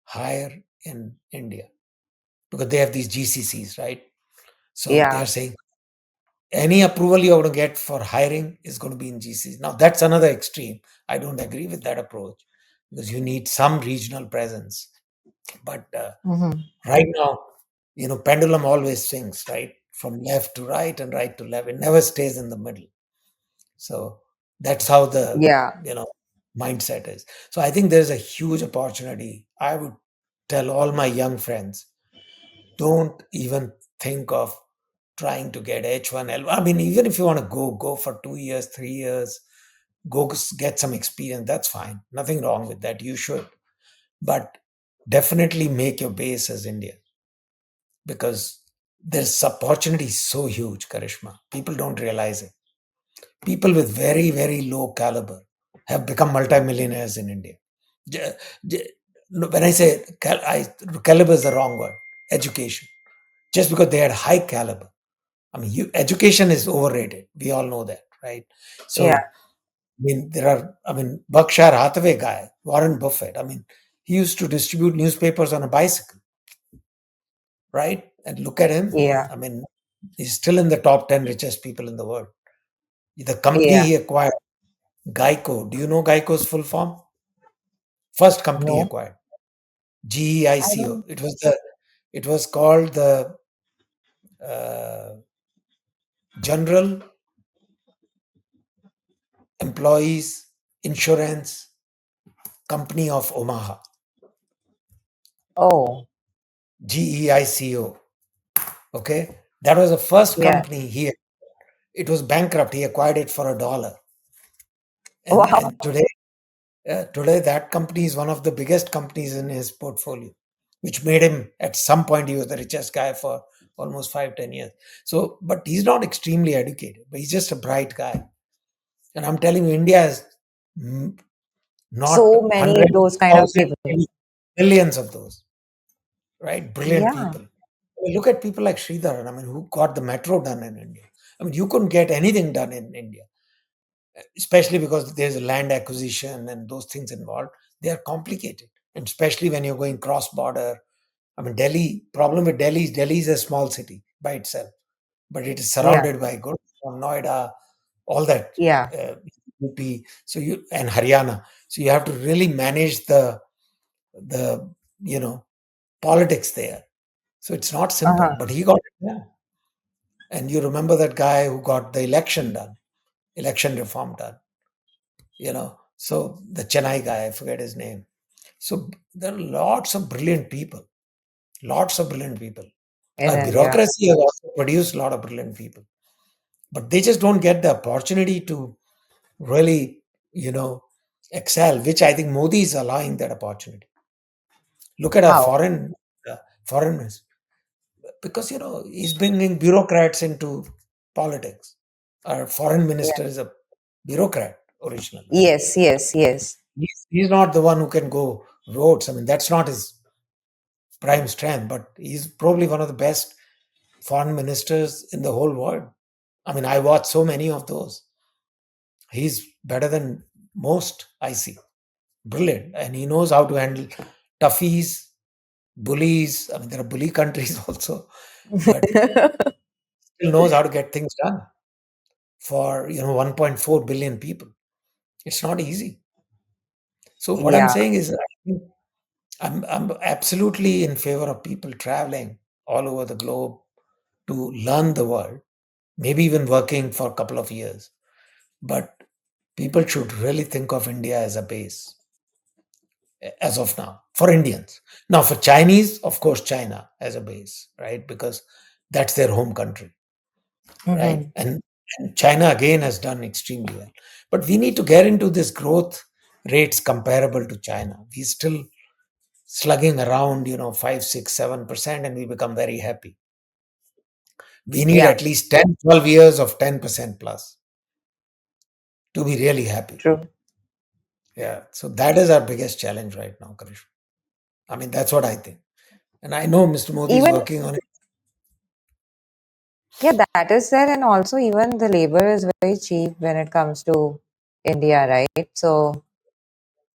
hire in India because they have these GCCs, right? So they're Yeah. saying any approval you're going to get for hiring is going to be in GCs. Now, that's another extreme. I don't agree with that approach because you need some regional presence. But Mm-hmm. right now, pendulum always swings, right? From left to right and right to left. It never stays in the middle. So that's how the, Yeah. you know, mindset is. So I think there's a huge opportunity. I would tell all my young friends, don't even think of trying to get H1L. I mean, even if you want to go for 2 years, 3 years, get some experience. That's fine. Nothing wrong with that. You should, but definitely make your base as India because this opportunity is so huge, Karishma. People don't realize it. People with very, very low caliber have become multimillionaires in India. J- j- no, when I say caliber is the wrong word. Education. Just because they had high caliber. I mean, education is overrated. We all know that, right? Yeah. So, Berkshire Hathaway guy, Warren Buffett, he used to distribute newspapers on a bicycle, right? And look at him. Yeah. I mean, he's still in the top 10 richest people in the world. The company Yeah. he acquired, Geico, do you know Geico's full form? First company he No, acquired, I GEICO. don't. It was called the uh, General Employees Insurance Company of Omaha, Oh, GEICO. Okay, that was the first yeah. company he. It was bankrupt. He acquired it for $1, and Wow. and today that company is one of the biggest companies in his portfolio, which made him at some point he was the richest guy for almost 5-10 years. So, but he's not extremely educated, but he's just a bright guy. And I'm telling you, India has mm, not So many hundreds, those kind of thousands, people. maybe millions of those, right? Brilliant Yeah. people. Look at people like Sridharan, who got the metro done in India. You couldn't get anything done in India, especially because there's a land acquisition and those things involved. They are complicated, and especially when you're going cross border. Problem with Delhi is a small city by itself, but it is Yeah. surrounded by good Noida, all that, Yeah. uh, UP, and Haryana. So you have to really manage the you know politics there. So it's not simple, Uh-huh. but he got it done. And you remember that guy who got the election reform done. So the Chennai guy, I forget his name. So there are lots of brilliant people, lots of brilliant people. in Our India. bureaucracy has also produced a lot of brilliant people, but they just don't get the opportunity to really, you know, excel, which I think Modi is allowing that opportunity. Look at our How? foreigners, because he's bringing bureaucrats into politics. Our foreign Yeah. minister is a bureaucrat originally. Yes, yes, yes. He's not the one who can go votes. I mean, that's not his prime strength, but he's probably one of the best foreign ministers in the whole world. I mean, I watch so many of those. He's better than most I see. Brilliant. And he knows how to handle toughies, bullies. I mean, there are bully countries also, but still knows how to get things done for 1.4 billion people. It's not easy. So what I'm Yeah, saying is, I think I'm absolutely in favor of people traveling all over the globe to learn the world, maybe even working for a couple of years. But people should really think of India as a base as of now for Indians. Now, for Chinese, of course, China as a base, right? Because that's their home country, right? hmm, And China again has done extremely well. But we need to get into this growth rates comparable to China. We're still slugging around, 5, 6, 7%, and we become very happy. We need yeah, at least 10, 12 years of 10% plus to be really happy. true. Yeah. So that is our biggest challenge right now, Karish. I mean, that's what I think. And I know Mr. Modi is Even, working on it. yeah, that is there, and also even the labor is very cheap when it comes to India, right? So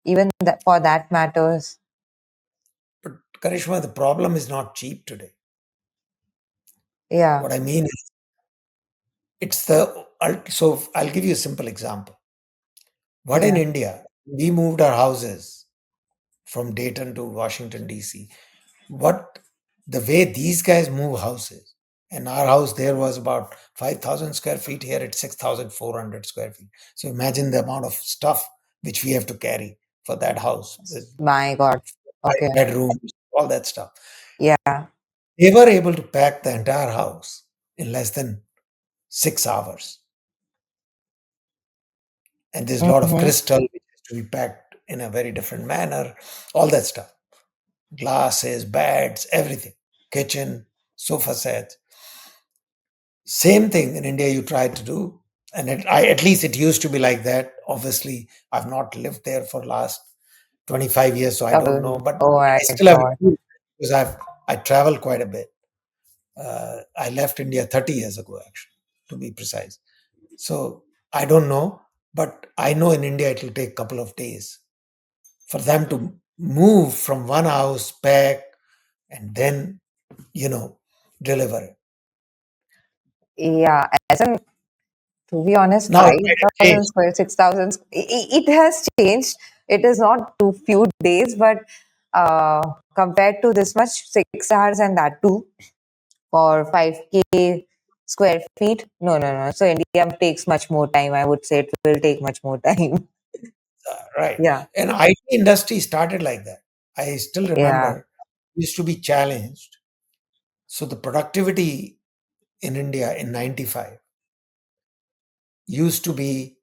even that for that matters, But Karishma, the problem is not cheap today. yeah, What I mean is, it's the so I'll give you a simple example. What in yeah, India, we moved our houses from Dayton to Washington, D.C. What the way these guys move houses, and our house there was about 5,000 square feet, here it's 6,400 square feet. So imagine the amount of stuff which we have to carry for that house with my God. five Okay, bedrooms, all that stuff. yeah, They were able to pack the entire house in less than 6 hours. And there's a lot of hmm, crystal which has to be packed in a very different manner, all that stuff. Glasses, beds, everything, kitchen, sofa sets. Same thing in India you try to do, and at least it used to be like that. Obviously, I've not lived there for last 25 years, so I don't know. double. But Oh my I still have a God. clue because I travel quite a bit. I left India 30 years ago, actually, to be precise. So I don't know, but I know in India it will take a couple of days for them to move from one house back and then you know deliver it. Yeah, as in, to be honest, Now it might have 5,000 changed. square, 6,000, it has changed. It is not too few days, but compared to this much, 6 hours and that too for 5K square feet. No, no, no. So India takes much more time. I would say it will take much more time. Right. Yeah, And IT industry started like that. I still yeah, remember used to be challenged. So the productivity in India in 95 used to be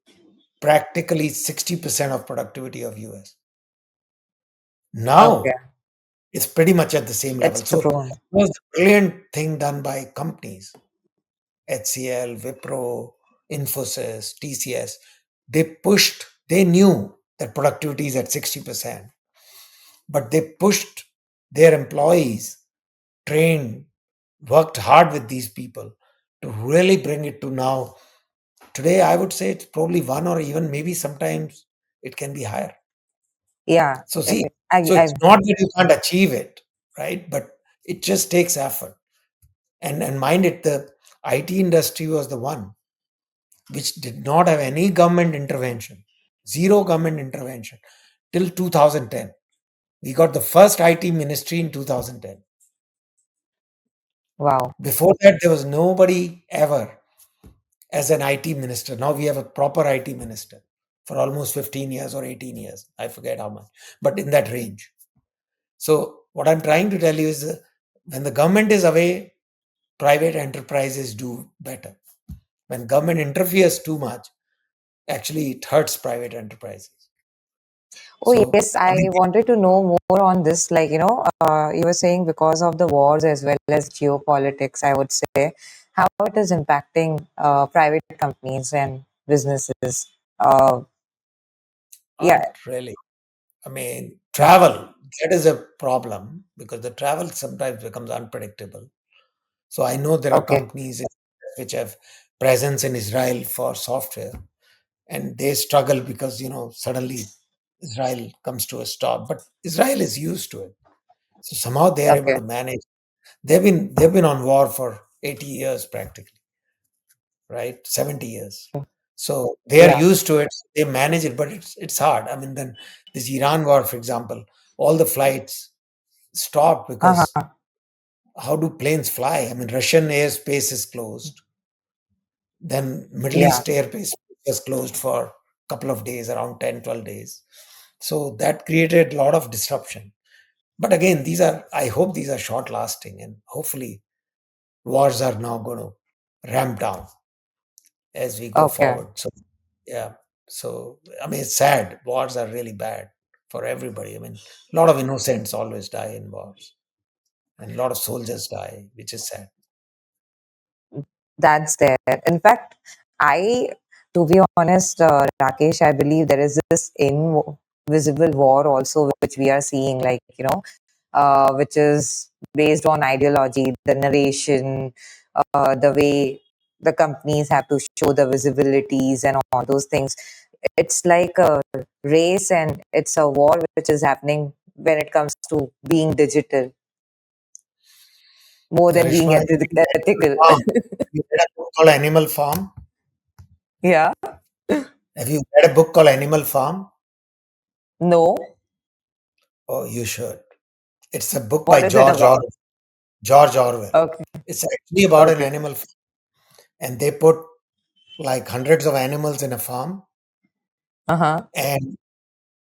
practically 60% of productivity of US. okay. Now it's pretty much at the same It's level. So true. it was a brilliant thing done by companies, HCL, Wipro, Infosys, TCS. They knew that productivity is at 60%, but they pushed their employees, trained, worked hard with these people to really bring it to now. Today, I would say it's probably one or even maybe sometimes it can be higher. Yeah, So, see, so I it's not that you can't achieve it, right? But it just takes effort. And mind it, the IT industry was the one which did not have any government intervention, zero government intervention till 2010. We got the first IT ministry in 2010. wow. Before that, there was nobody ever as an IT minister. Now we have a proper IT minister. for almost 15 years or 18 years. I forget how much, but in that range. So, what I'm trying to tell you is when the government is away, private enterprises do better. When government interferes too much, actually it hurts private enterprises. Oh, So, yes, I I mean, wanted to know more on this. Like, you were saying because of the wars as well as geopolitics, I would say, how it is impacting private companies and businesses. Uh, yeah, not really. I mean, travel, that is a problem because the travel sometimes becomes unpredictable. So I know there are okay, companies which have presence in Israel for software, and they struggle because suddenly Israel comes to a stop. But Israel is used to it, so somehow they are able okay, to manage. They've been on war for 80 years practically, right? 70 years. So they are yeah, used to it. They manage it, but it's hard. I mean, then this Iran war, for example, all the flights stopped because uh-huh, how do planes fly? I mean, Russian airspace is closed. Then Middle yeah, East airspace was closed for a couple of days, around 10, 12 days. So that created a lot of disruption. But again, I hope these are short lasting, and hopefully wars are now going to ramp down as we go okay. forward. So, yeah. So, I mean, it's sad. Wars are really bad for everybody. I mean, a lot of innocents always die in wars, and a lot of soldiers die, which is sad. That's there. In fact, I, to be honest, Rakesh, I believe there is this invisible war also, which we are seeing, like, which is based on ideology, the narration, the way the companies have to show the visibilities and all those things. It's like a race and it's a war which is happening when it comes to being digital more than being Karishma, ethical. Have you read a book called Animal Farm? Yeah. Have you read a book called Animal Farm? No. Oh, you should. It's a book by What is it about? George Orwell. Okay. It's actually about an Okay. animal farm, and they put like hundreds of animals in a farm, Uh-huh. and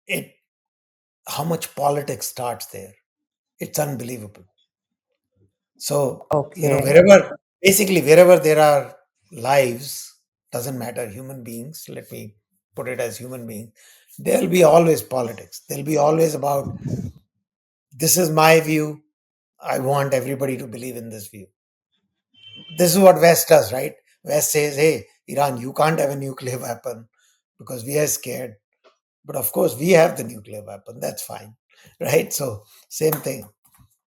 it how much politics starts there. It's unbelievable. So, Okay. wherever there are lives, doesn't matter, human beings, let me put it as human beings, there'll be always politics. There'll be always about, this is my view. I want everybody to believe in this view. This is what West does, right? West says, hey, Iran, you can't have a nuclear weapon because we are scared. But of course, we have the nuclear weapon. That's fine, right? So, same thing.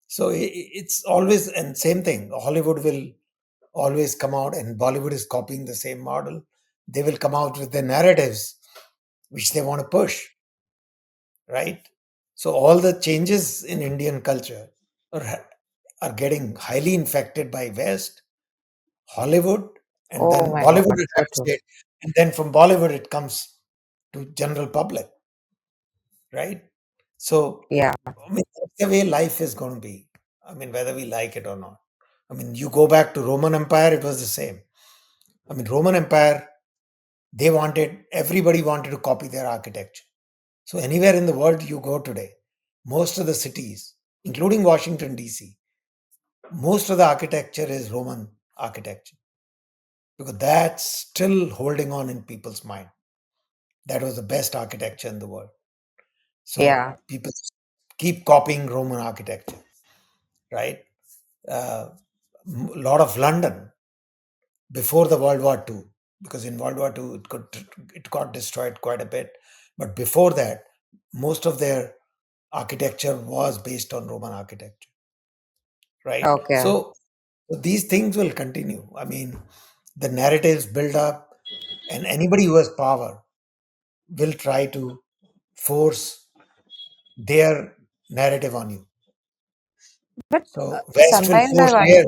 So it's always, and same thing. Hollywood will always come out, and Bollywood is copying the same model. They will come out with the narratives which they want to push, right? So all the changes in Indian culture are, are getting highly infected by West, Hollywood, and Oh then my Bollywood God. is So having true. state, and then from Bollywood it comes to general public, right? So Yeah. I mean, that's the way life is going to be. I mean, whether we like it or not. I mean, you go back to Roman Empire, it was the same. I mean, Roman Empire, everybody wanted to copy their architecture. So anywhere in the world you go today, most of the cities, including Washington D.C., most of the architecture is Roman architecture because that's still holding on in people's mind. That was the best architecture in the world. So Yeah. people keep copying Roman architecture, right? A lot of London before the World War II, because in World War II it got destroyed quite a bit. But before that, most of their architecture was based on Roman architecture, right? Okay. So these things will continue. I mean, the narratives build up, and anybody who has power will try to force their narrative on you. But So sometimes I wonder. Yeah.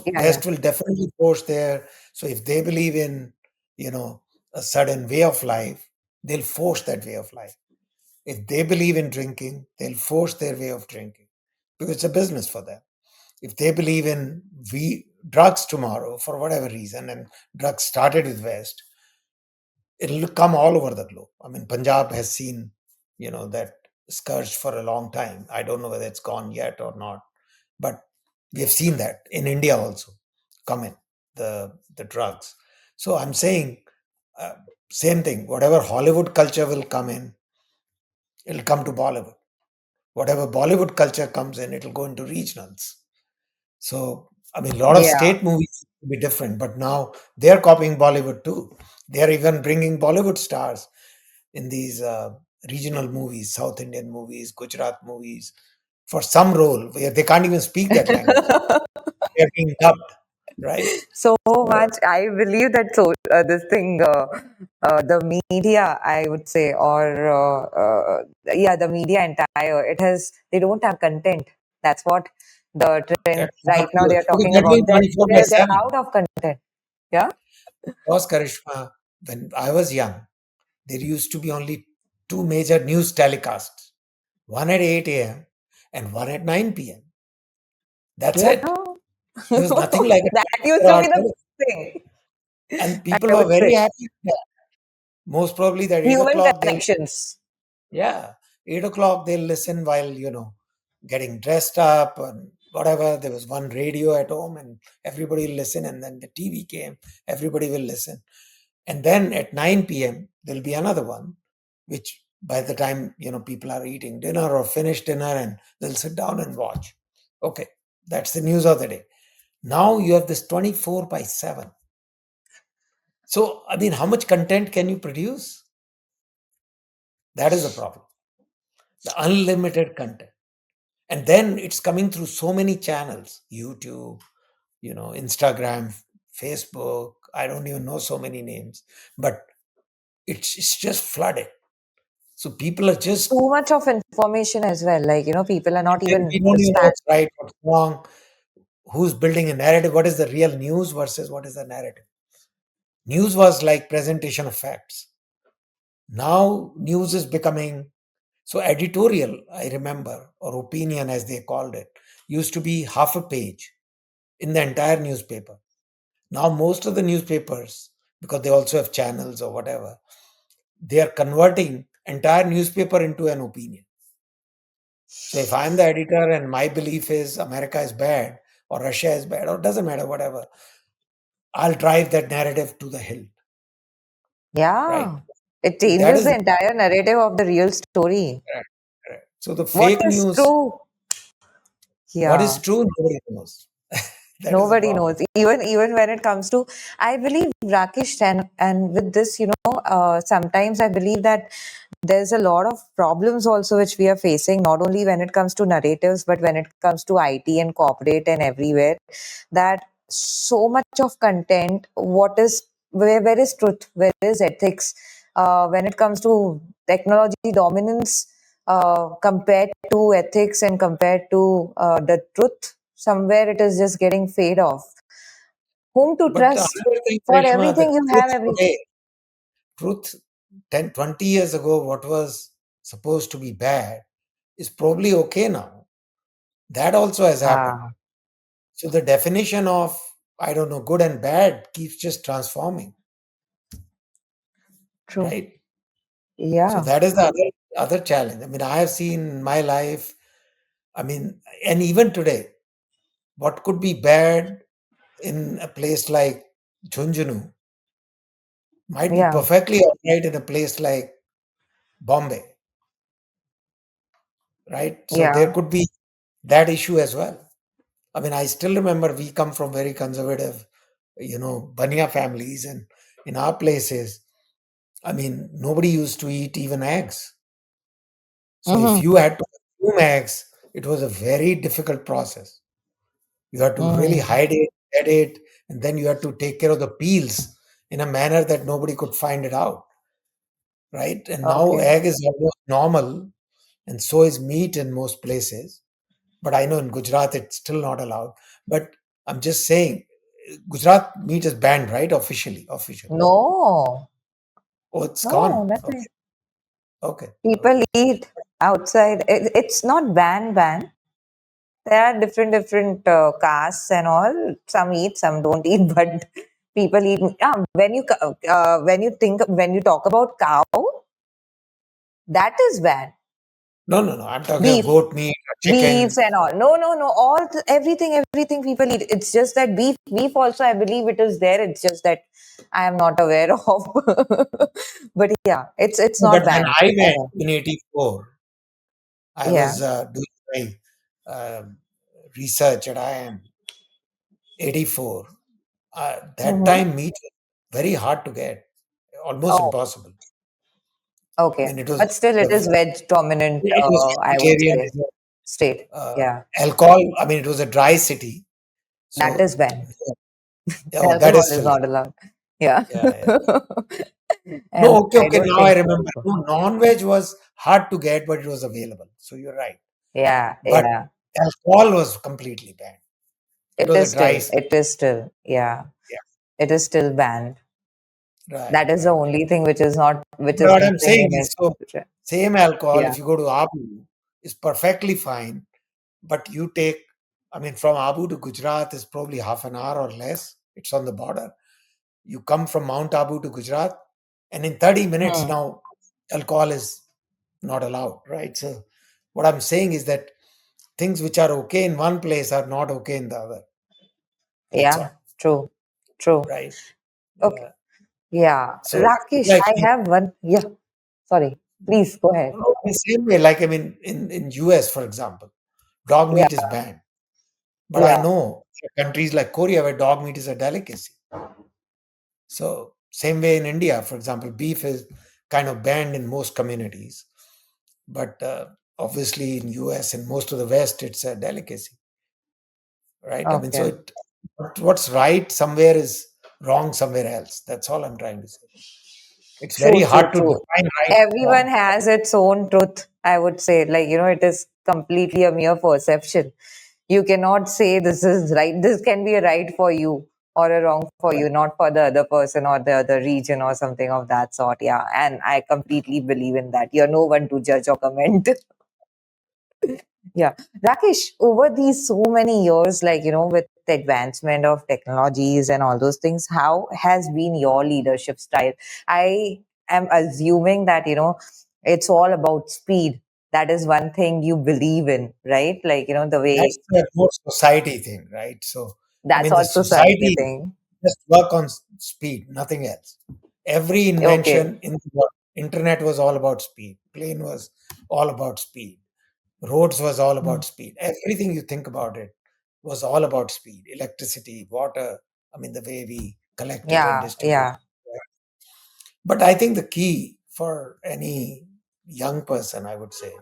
Yeah. West will definitely force their. So if they believe in, a certain way of life, they'll force that way of life. If they believe in drinking, they'll force their way of drinking because it's a business for them. If they believe in drugs tomorrow for whatever reason, and drugs started with West, it'll come all over the globe. I mean, Punjab has seen, that scourge for a long time. I don't know whether it's gone yet or not, but we have seen that in India also come in the drugs. So I'm saying, uh, same thing. Whatever Hollywood culture will come in, it'll come to Bollywood. Whatever Bollywood culture comes in, it'll go into regionals. So, I mean, a lot of Yeah. state movies will be different, but now they're copying Bollywood too. They're even bringing Bollywood stars in these regional movies, South Indian movies, Gujarat movies, for some role where they can't even speak that language. They're being dubbed, right? So So, much. I believe that this thing, the media, I would say, or yeah, the media entire, they don't have content. That's what the trend right now they are because talking they're about. doing 24 by They're 7. out of content. Yeah. Because Karishma, when I was young, there used to be only two major news telecasts, one at 8 a.m. and one at 9 p.m. That's Yeah. it. There was nothing like a That used 24 to hour be the television. thing, And people I were would very say. happy with that. Most probably that 8 Human o'clock they'll, connections. yeah, 8 o'clock they'll listen while, getting dressed up and whatever. There was one radio at home and everybody will listen, and then the TV came, everybody will listen. And then at 9 p.m., there'll be another one, which by the time, people are eating dinner or finish dinner and they'll sit down and watch. Okay, that's the news of the day. Now you have this 24 by 7. So, I mean, how much content can you produce? That is the problem. The unlimited content. And then it's coming through so many channels: YouTube, Instagram, Facebook. I don't even know so many names, but it's just flooded. So people are just, Too much of information as well. Like, people are not then we even don't even know stand. what's right, what's wrong, who's building a narrative, what is the real news versus what is the narrative. News was like presentation of facts. Now news is becoming, so editorial, I remember, or opinion as they called it, used to be half a page in the entire newspaper. Now most of the newspapers, because they also have channels or whatever, they are converting entire newspaper into an opinion. So if I'm the editor and my belief is America is bad or Russia is bad or doesn't matter, whatever, I'll drive that narrative to the hill, right? Yeah. It So that changes is the the entire narrative of the real story. correct, correct. So the What fake is news, true? what is Yeah. true, nobody knows. That is the Nobody problem. knows. Even when it comes to, I believe Rakesh, and with this, sometimes I believe that there's a lot of problems also which we are facing, not only when it comes to narratives, but when it comes to IT and corporate and everywhere. That so much of content, where is truth? Where is ethics? When it comes to technology dominance, compared to ethics and compared to the truth, somewhere it is just getting fade off. Whom to But trust? another thing, For Karishma, the everything, you have truth everything. today, truth 10, 20 years ago, what was supposed to be bad is probably okay now. That also has happened. Ah, So the definition of, I don't know, good and bad keeps just transforming, true. right? So Yeah. that is the other challenge. I mean, I have seen in my life, I mean, and even today, what could be bad in a place like Junjunu might be Yeah. perfectly all right in a place like Bombay, right? So there Yeah. could be that issue as well. I mean, I still remember we come from very conservative, Banya families, and in our places, I mean, nobody used to eat even eggs. So if you Mm-hmm. had to consume eggs, it was a very difficult process. You had to really Mm. hide it, get it, and then you had to take care of the peels in a manner that nobody could find it out, right? And now Okay. egg is almost normal, and so is meat in most places. But I know in Gujarat it's still not allowed. But I'm just saying, Gujarat meat is banned, right? Officially, officially. No. Oh, it's No, gone. nothing. Okay, okay, People okay. eat outside. It's not ban. There are different castes and all. Some eat, some don't eat. But People eat. When you talk about cow, that is bad. No, no, no. I'm talking of Beef, goat meat, or beefs chicken. and all. No, no, no. Everything people eat. It's just that beef also, I believe it is there. It's just that I am not aware of. But yeah, it's No, but not when banned. I I went know. in '84, I Yeah. was doing my research at IIM. '84. That Mm-hmm. time meat was very hard to get, almost Oh, impossible. I okay. mean, But still, it the is veg dominant. yeah, it was I would vegetarian. say state. Yeah, Alcohol. I mean, it was a dry city, that so is banned. oh, that Alcohol is is still not allowed. Yeah. yeah, yeah. And No, okay, I okay. don't Now I think remember. so. No, non-veg was hard to get, but it was available. So you're right. Yeah, But yeah. alcohol was completely banned. It was a dry state. Yeah, Yeah, it is still banned. right, That is the right, only right. thing which is not, which But is what I'm missing saying in is, it. so same alcohol. Yeah. If you go to Abu, is perfectly fine. But you take, I mean, from Abu to Gujarat is probably half an hour or less. It's on the border. You come from Mount Abu to Gujarat, and in 30 minutes Hmm. now, alcohol is not allowed, right? So, what I'm saying is that things which are okay in one place are not okay in the other. That's Yeah, all, true, true. right? Okay. Yeah. Yeah. So, Rakesh, like, I have one. Yeah. Sorry. Please go ahead. no, in the same way, like, I mean, in US, for example, dog meat is Yeah. banned. But I Yeah. know countries like Korea where dog meat is a delicacy. So, same way in India, for example, beef is kind of banned in most communities, but obviously in US and most of the West, it's a delicacy, right? I mean, so Okay. what's right somewhere is wrong somewhere else. That's all I'm trying to say. It's very True, true, hard to true. define right and Everyone wrong. has its own truth, I would say. Like, it is completely a mere perception. You cannot say this is right. This can be a right for you or a wrong for Right. you, not for the other person or the other region or something of that sort. Yeah. And I completely believe in that. You're no one to judge or comment. Yeah. Rakesh, over these so many years, like, with the advancement of technologies and all those things, how has been your leadership style? I am assuming that, it's all about speed. That is one thing you believe in, right? Like, the way That's the more society thing, right? So, I that's mean, the all society society thing. just work on speed, nothing else. Every Okay. invention in the world, internet was all about speed, plane was all about speed, roads was all Mm. about speed. Everything you think about it was all about speed. Electricity, water, I mean, the way we collect it and Yeah. distribute Yeah. it. But I think the key for any young person, I would say,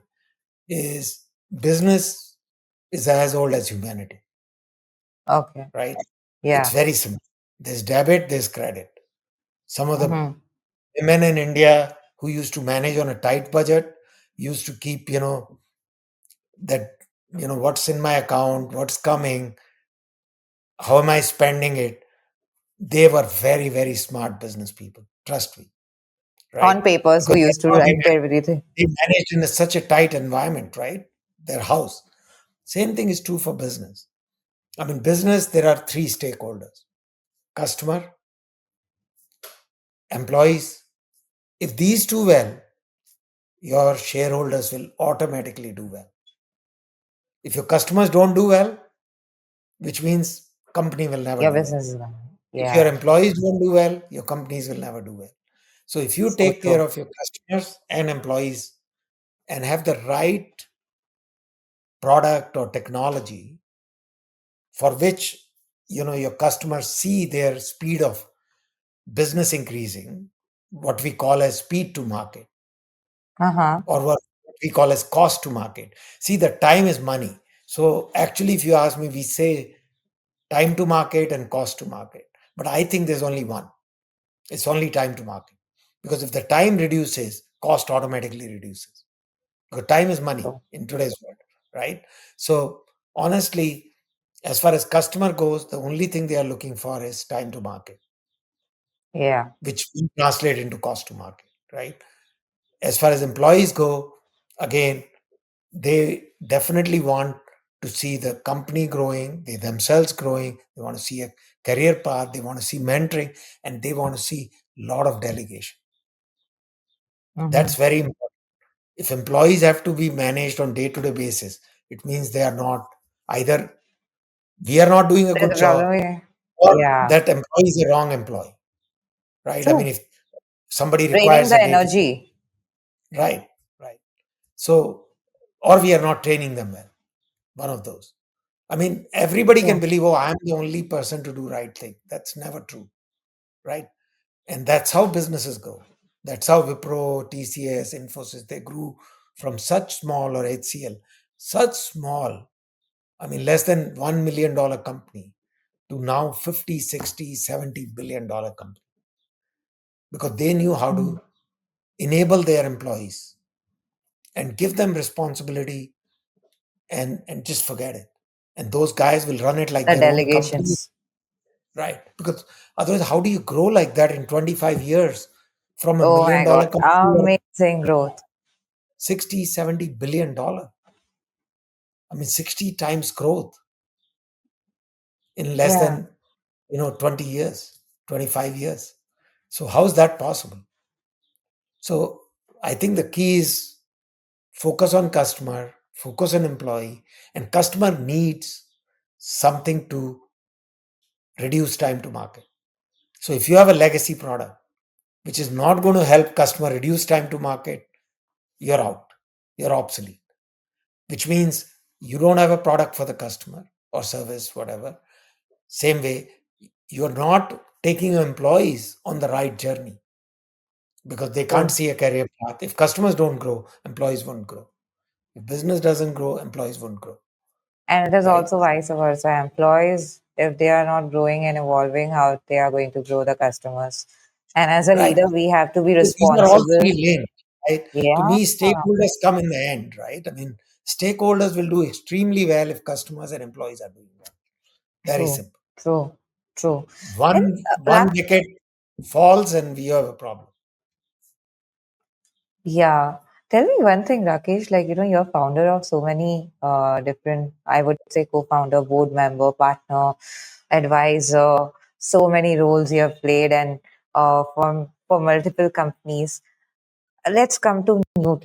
is business is as old as humanity, Okay. right? It's Yeah. very simple. There's debit, there's credit. Some of the Hmm. women in India who used to manage on a tight budget used to keep, that, what's in my account, what's coming, how am I spending it. They were very, very smart business people. Trust me, right? On papers, Because we used to that's how write everything. they managed in such a tight environment, right? Their house. Same thing is true for business. I mean, business, there are three stakeholders: customer, employees. If these do well, your shareholders will automatically do well. If your customers don't do well, which means company will never Your do well. business is running. If your Yeah. employees don't do well, your companies will never do well. So if you So take care true. of your customers and employees and have the right product or technology for which your customers see their speed of business increasing, what we call as speed to market, Uh huh. or what we call as cost to market. See, the time is money. So actually, if you ask me, we say time to market and cost to market. But I think there's only one. It's only time to market. Because if the time reduces, cost automatically reduces. Because time is money True. in today's world, right? So honestly, as far as customer goes, the only thing they are looking for is time to market, Yeah. which will translate into cost to market, right? As far as employees go, again, they definitely want to see the company growing, they themselves growing, they want to see a career path, they want to see mentoring, and they want to see a lot of delegation. That's Mm-hmm. very important. If employees have to be managed on day-to-day basis, it means they are not either we are not doing a There's good a problem. job, Yeah. or Yeah. that employee is a wrong employee, right? I mean, True. if somebody Draining requires the a day to energy. right, right. So, or we are not training them well. One of those. I mean, everybody can True. believe, oh, I'm the only person to do right thing. That's never true, right? And that's how businesses go. That's how Wipro, TCS, Infosys, they grew from such small, or HCL, such small, I mean, less than $1 million company to now 50, 60, $70 billion company because they knew how Mm. to enable their employees and give them responsibility and just forget it. And those guys will run it like The their own company, delegations. right? Because otherwise, how do you grow like that in 25 years from a Oh million my God. dollar company to Amazing growth. 60, $70 billion? I mean, 60 times growth in less Yeah. than 20 years, 25 years. So how's that possible? So I think the key is focus on customer, focus on employee, and customer needs something to reduce time to market. So if you have a legacy product which is not going to help customer reduce time to market, you're out. You're obsolete, which means you don't have a product for the customer or service, whatever. Same way, you're not taking your employees on the right journey because they can't True. see a career path. If customers don't grow, employees won't grow. If business doesn't grow, employees won't grow, And it is right? also vice versa. Employees, if they are not growing and evolving, how they are going to grow the customers. And as a Right. leader, we have to be So these are all responsible. three linked, right? To Yeah. me, stakeholders come in the end, right? I mean, stakeholders will do extremely well if customers and employees are doing well. Very True. simple. True. True. And One decade falls and we have a problem. yeah. Tell me one thing, Rakesh, you're founder of so many different, I would say co-founder, board member, partner, advisor, so many roles you have played and for multiple companies. Let's come to Newt,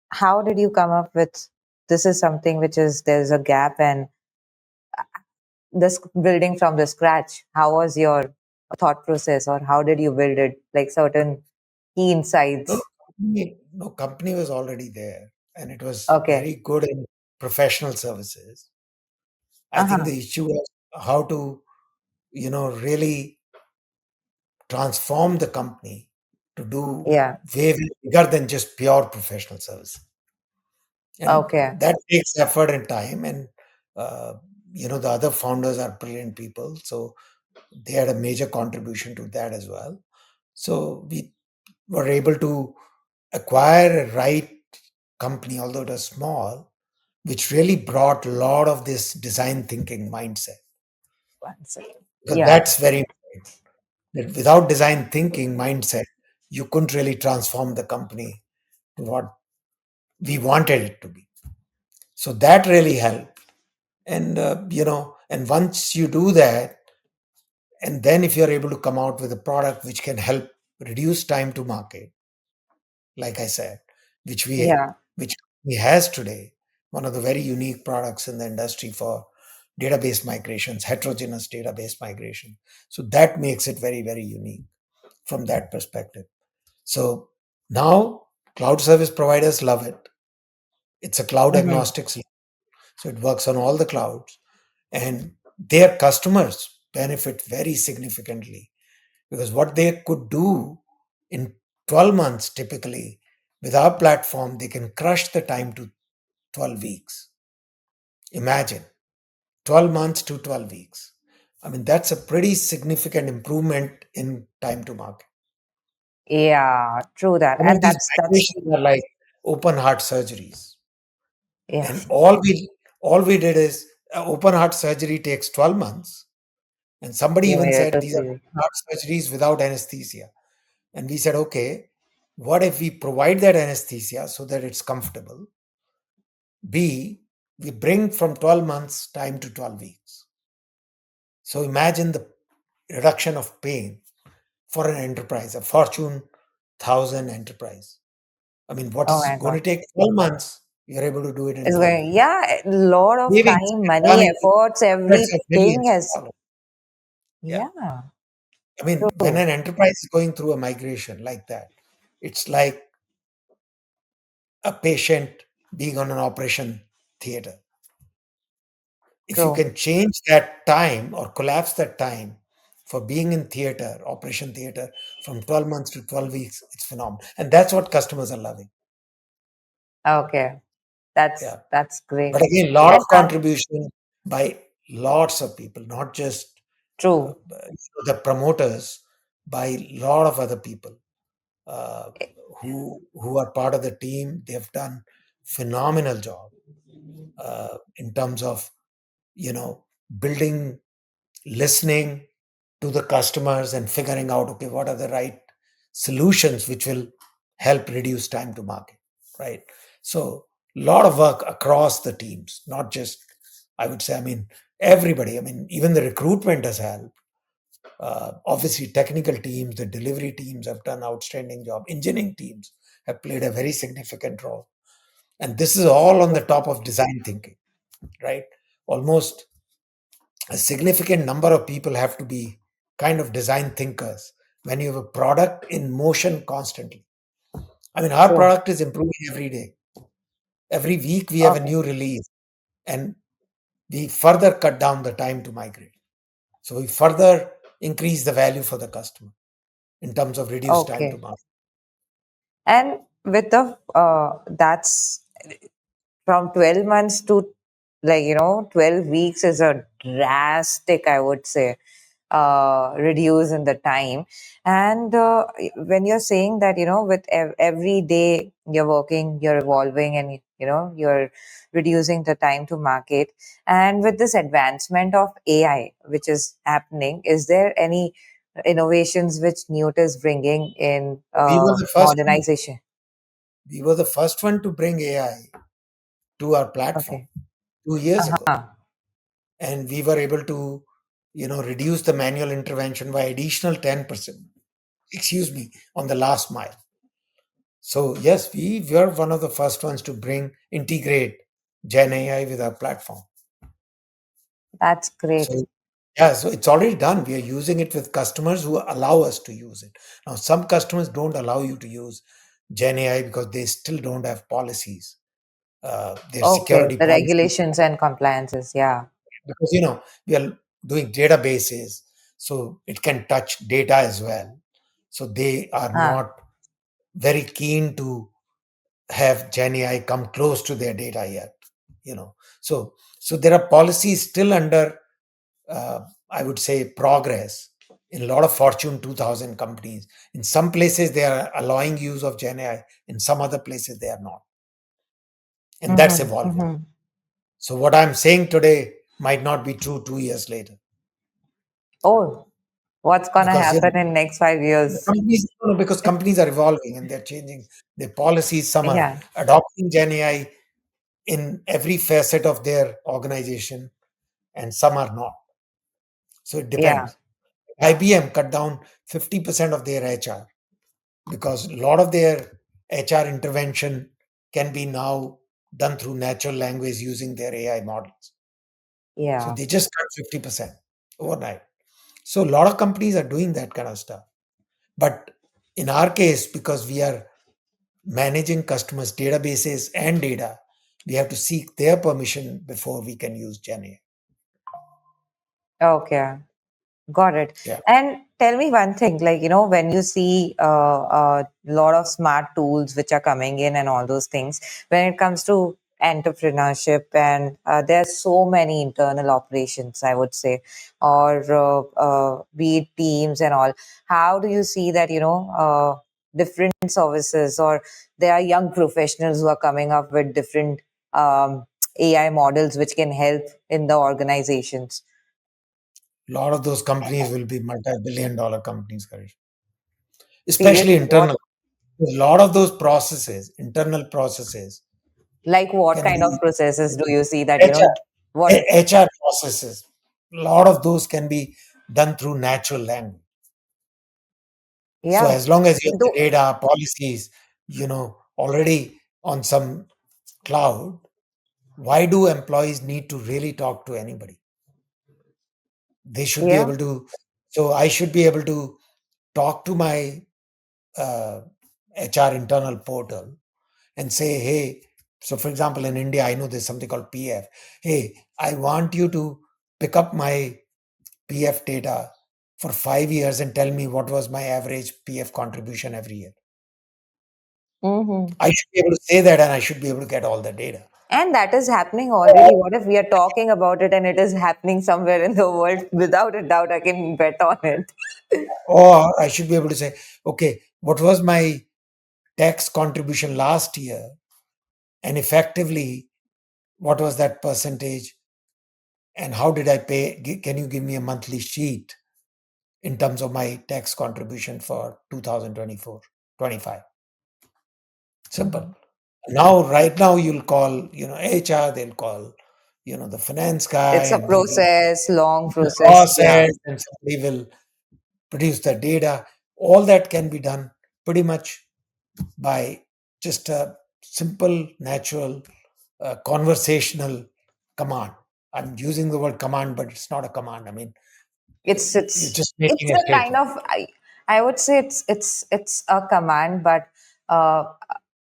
how did you come up with this is something which is there's a gap and this building from the scratch? How was your thought process or how did you build it? Like certain key No, insights. no company was already there and it was Okay. very good in professional services. I think Uh-huh. the issue was how to, really transform the company to do Yeah. way bigger than just pure professional service. And Okay. that takes effort and time. And, uh, the other founders are brilliant people. So they had a major contribution to that as well. So we were able to acquire a right company, although it was small, which really brought a lot of this design thinking mindset. One second. Because Yeah. that's very important. That without design thinking mindset, you couldn't really transform the company to what we wanted it to be. So that really helped. And, and once you do that, and then if you're able to come out with a product which can help reduce time to market, like I said, which Yeah. we has today, one of the very unique products in the industry for database migrations, heterogeneous database migration. So that makes it very, very unique from that perspective. So now cloud service providers love it. It's a cloud Hmm. agnostic solution. So it works on all the clouds and their customers benefit very significantly because what they could do in 12 months typically with our platform, they can crush the time to 12 weeks. Imagine 12 months to 12 weeks. I mean, that's a pretty significant improvement in time to market. Yeah. True that. Some of And these that's migrations are like open heart surgeries. yeah. And all we did is open heart surgery takes 12 months. And somebody You even made it said to these are see. open heart surgeries without anesthesia. And we said, okay, what if we provide that anesthesia so that it's comfortable? B, we bring from 12 months time to 12 weeks. So imagine the reduction of pain for an enterprise, a Fortune 1000 enterprise. I mean, what Oh is my going God. to take 12 months, you're able to do it in It's 12 going, weeks. yeah, a lot of Savings time, done money, in efforts, hundreds of everything millions of has, dollars. Yeah. yeah, I mean, when true, an enterprise is going through a migration like that, it's like a patient being on an operation theater. If you true. can change that time or collapse that time for being in theater, operation theater, from 12 months to 12 weeks, it's phenomenal. And that's what customers are loving. Okay. That's Yeah. that's great. But again, lot of And contribution by lots of people, not just true. the promoters, by lot of other people uh, who are part of the team. They've done phenomenal job in terms of building, listening to the customers and figuring out, okay, what are the right solutions which will help reduce time to market, right? So a lot of work across the teams, not just, I would say, I mean, everybody. I mean, even the recruitment has helped. Obviously, technical teams, the delivery teams have done outstanding job. Engineering teams have played a very significant role, and this is all on the top of design thinking, right? Almost a significant number of people have to be kind of design thinkers when you have a product in motion constantly. I mean, our True. product is improving every day. Every week we have a Okay. new release, and we further cut down the time to migrate. So we further increase the value for the customer in terms of reduced time to Okay. market. And with the that's from 12 months to, like, 12 weeks is a drastic, I would say, reduce in the time. And when you're saying that, with every day you're working, you're evolving, and you're reducing the time to market, and with this advancement of AI which is happening, is there any innovations which Newt is bringing in We were the first one. modernization? We were the first one to bring AI to our platform Okay. 2 years ago, Uh-huh. and we were able to, reduce the manual intervention by additional 10%. Excuse me, on the last mile. So yes, we were one of the first ones to bring integrate Gen AI with our platform. That's great. So yeah, so it's already done. We are using it with customers who allow us to use it. Now, some customers don't allow you to use Gen AI because they still don't have policies, their Okay, security the policies. regulations and compliances. Yeah. Because we are doing databases, so it can touch data as well. So they are Ah, not very keen to have Gen AI come close to their data yet. So there are policies still under, I would say, progress in a lot of Fortune 2000 companies. In some places, they are allowing use of Gen AI. In some other places, they are not, and that's mm-hmm, evolving. mm-hmm. So what I'm saying today might not be true 2 years later, Oh, what's gonna because happen in next 5 years? companies, because companies are evolving and they're changing their policies. Some are Yeah, adopting Gen AI in every facet of their organization, and some are not. So it yeah, depends. IBM cut down 50% of their HR because a lot of their HR intervention can be now done through natural language using their AI models. So yeah. they just cut 50% overnight. So a lot of companies are doing that kind of stuff. But in our case, because we are managing customers' databases and data, we have to seek their permission before we can use GenAI. Okay. Got it. Yeah. And tell me one thing, like, when you see a lot of smart tools which are coming in and all those things, when it comes to entrepreneurship, and there's so many internal operations, I would say, or be it teams and all, how do you see that, different services, or there are young professionals who are coming up with different AI models which can help in the organizations? A lot of those companies will be multi-billion dollar companies, Karish. Especially Seriously, what? internal. A lot of those processes, internal processes, Like what can kind of be processes do you see that, HR, what? HR processes. a lot of those can be done through natural language. So Yeah. as long as you have the Though, data policies, already on some cloud, why do employees need to really talk to anybody? They should be yeah. able to. So I should be able to talk to my uh, HR internal portal and say, hey, so for example, in India, I know there's something called PF. Hey, I want you to pick up my PF data for 5 years and tell me what was my average PF contribution every year. Hmm. I should be able to say that and I should be able to get all the data. And that is happening already. What if we are talking about it and it is happening somewhere in the world? Without a doubt, I can bet on it. Or I should be able to say, okay, what was my tax contribution last year? And effectively, what was that percentage? And how did I pay? Can you give me a monthly sheet in terms of my tax contribution for 2024, 25? Simple. Now, right now, you'll call, HR, they'll call, the finance guy, It's a and maybe process, long the process. Yeah. process, and somebody will produce the data. All that can be done pretty much by just a simple, natural, conversational command. I'm using the word command, but it's not a command. I mean, It's you're it's just it's making a a kind statement. of, I would say it's a command, but uh,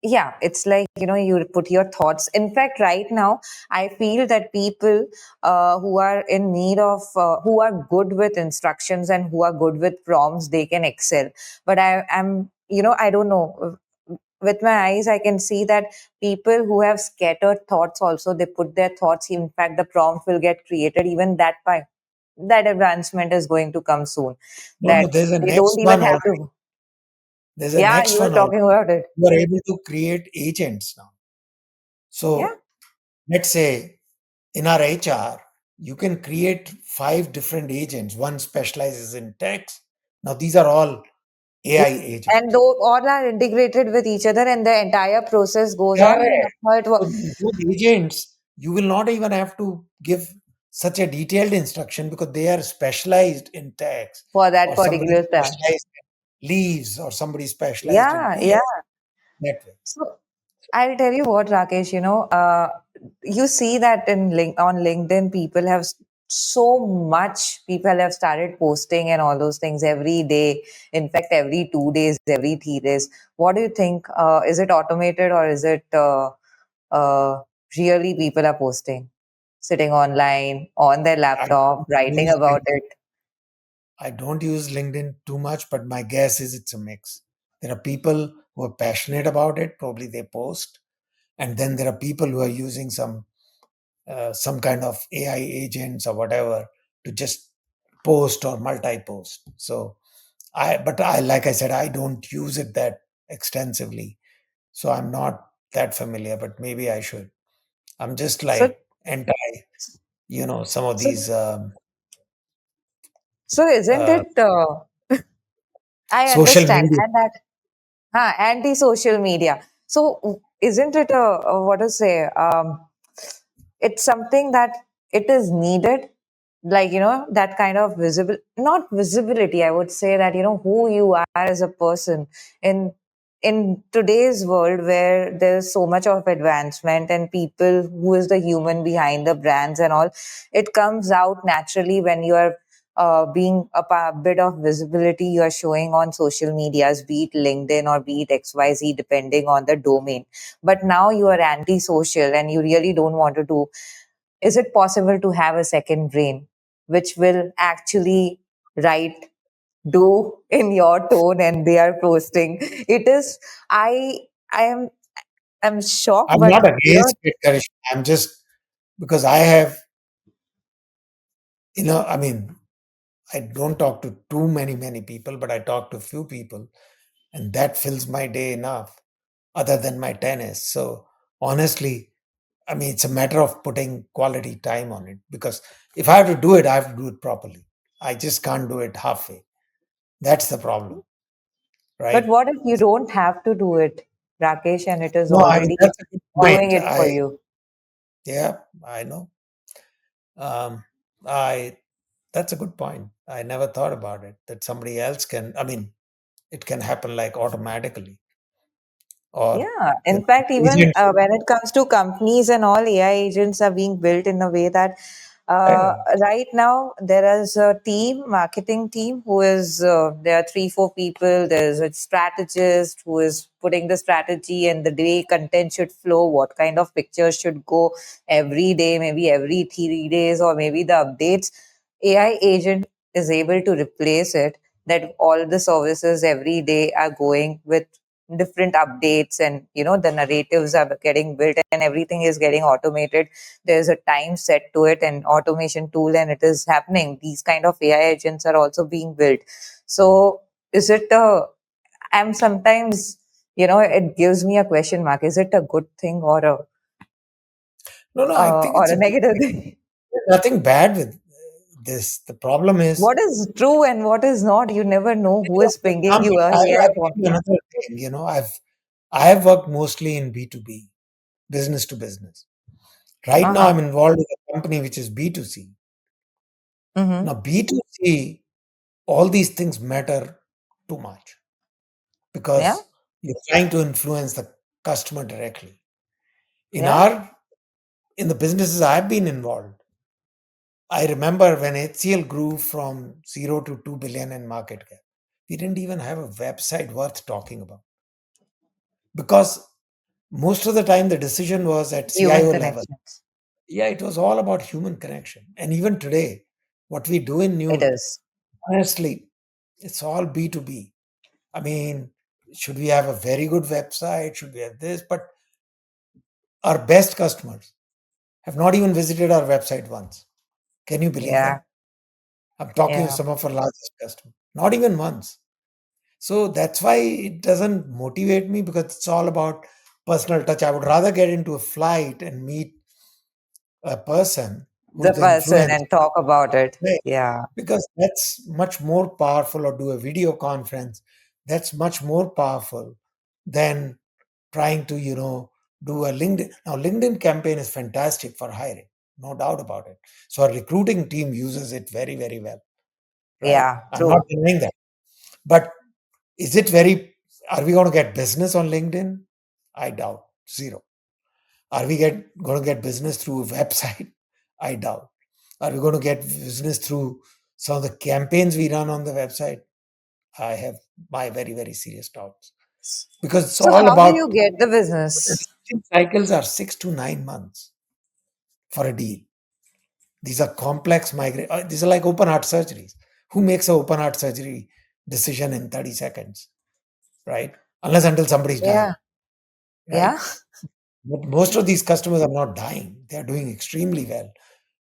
yeah, it's like, you put your thoughts. In fact, right now I feel that people who are in need of who are good with instructions and who are good with prompts, they can excel. But I'm, I don't know, with my eyes I can see that people who have scattered thoughts also, they put their thoughts, in fact the prompt will get created. Even that advancement is going to come soon, No, no, that there's a they next don't even one have already. to. There's a Yeah, next you were one already. talking about it. You are able to create agents now. Yeah. So let's say in our HR, you can create 5 different agents. One specializes in text. Now these are all AI And agents. though all are integrated with each other and the entire process goes on, and Correct. that's how it So works. those agents, you will not even have to give such a detailed instruction because they are specialized in text, For that or somebody particular task. specialized in leaves, or somebody specialized in Yeah, yeah. PS. That way. So I'll tell you what, Rakesh, you see that on LinkedIn, so much people have started posting and all those things every day. In fact, every 2 days, every 3 days. What do you think? Is it automated, or is it uh, really people are posting, sitting online on their I laptop, don't writing use about LinkedIn. it? I don't use LinkedIn too much, but my guess is it's a mix. There are people who are passionate about it, probably they post, and then there are people who are using some kind of AI agents or whatever to just post or multi-post. So but I, like I said, I don't use it that extensively, so I'm not that familiar. But maybe I should. I'm just So, like anti, some of so, these so isn't uh, it? I social understand, media. and that anti-social media. So isn't it a what to say? It's something that it is needed, like, that kind of visible, not visibility, I would say, that who you are as a person in today's world, where there's so much of advancement and people who is the human behind the brands and all. It comes out naturally when you are being bit of visibility you are showing on social medias, be it LinkedIn or be it XYZ, depending on the domain. But now you are anti-social and you really don't want to do. Is it possible to have a second brain which will actually write, do in your tone, and they are posting? It is, I I am, I'm shocked, I'm but not against it, Karishma. I'm just because I have, I mean, I don't talk to too many people, but I talk to few people, and that fills my day enough, other than my tennis. So honestly, I mean, it's a matter of putting quality time on it because if I have to do it, I have to do it properly. I just can't do it halfway. That's the problem, but right? what if you don't have to do it, Rakesh, and it is No, I mean, already that's a good doing point. it for you? Yeah, I know. Um, I That's a good point. I never thought about it, that somebody else can, I mean, it can happen like automatically, or, Yeah, you in know, fact, even agents. when it comes to companies and all, AI agents are being built in a way that Yeah. right now there is a team, marketing team, who is there are three, four people. There's a strategist who is putting the strategy and the way content should flow, what kind of pictures should go every day, maybe every 3 days, or maybe the updates. AI agent is able to replace it. That all the services every day are going with different updates, and the narratives are getting built and everything is getting automated. There's a time set to it and automation tool, and it is happening. These kind of AI agents are also being built. So is it a I'm sometimes, it gives me a question mark. Is it a good thing or No, no, I think or it's a a good negative thing. thing? There's nothing bad with this. The problem is, What is true and what is not? You never know who for is pinging example, you a I AI will give prompt. you another thing. I have worked mostly in B2B, business to business. Right now, Uh-huh. I'm involved with a company which is B2C. Mm-hmm. Now, B2C, all these things matter too much Yeah. because you're trying to influence the customer directly. In Yeah. our in the businesses I've been involved, I remember when HCL grew from 0 to 2 billion in market cap. We didn't even have a website worth talking about because most of the time the decision was at Human CIO level. connections. Yeah, it was all about human connection. And even today, what we do in It Newt, is. honestly, it's all B2B. I mean, should we have a very good website? Should we have this? But our best customers have not even visited our website once. Can you believe Yeah. that? I'm talking to Yeah. some of our largest customers, not even once. So that's why it doesn't motivate me because it's all about personal touch. I would rather get into a flight and meet a person who's The the person influencer. and talk about it. Right. Yeah. Because that's much more powerful, or do a video conference. That's much more powerful than trying to, do a LinkedIn. Now, LinkedIn campaign is fantastic for hiring, no doubt about it. So our recruiting team uses it very, very well, right? Yeah. I'm not True. denying that. But is it very, are we going to get business on LinkedIn? I doubt. Zero. Are we going to get business through a website? I doubt. Are we going to get business through some of the campaigns we run on the website? I have my very, very serious doubts because it's So all how do you about get the business? decision cycles are 6 to 9 months for a deal. These are complex migrate. These are like open heart surgeries. Who makes an open heart surgery decision in 30 seconds, right? Unless until somebody's dying, Yeah. right? Yeah. But most of these customers are not dying. They are doing extremely well.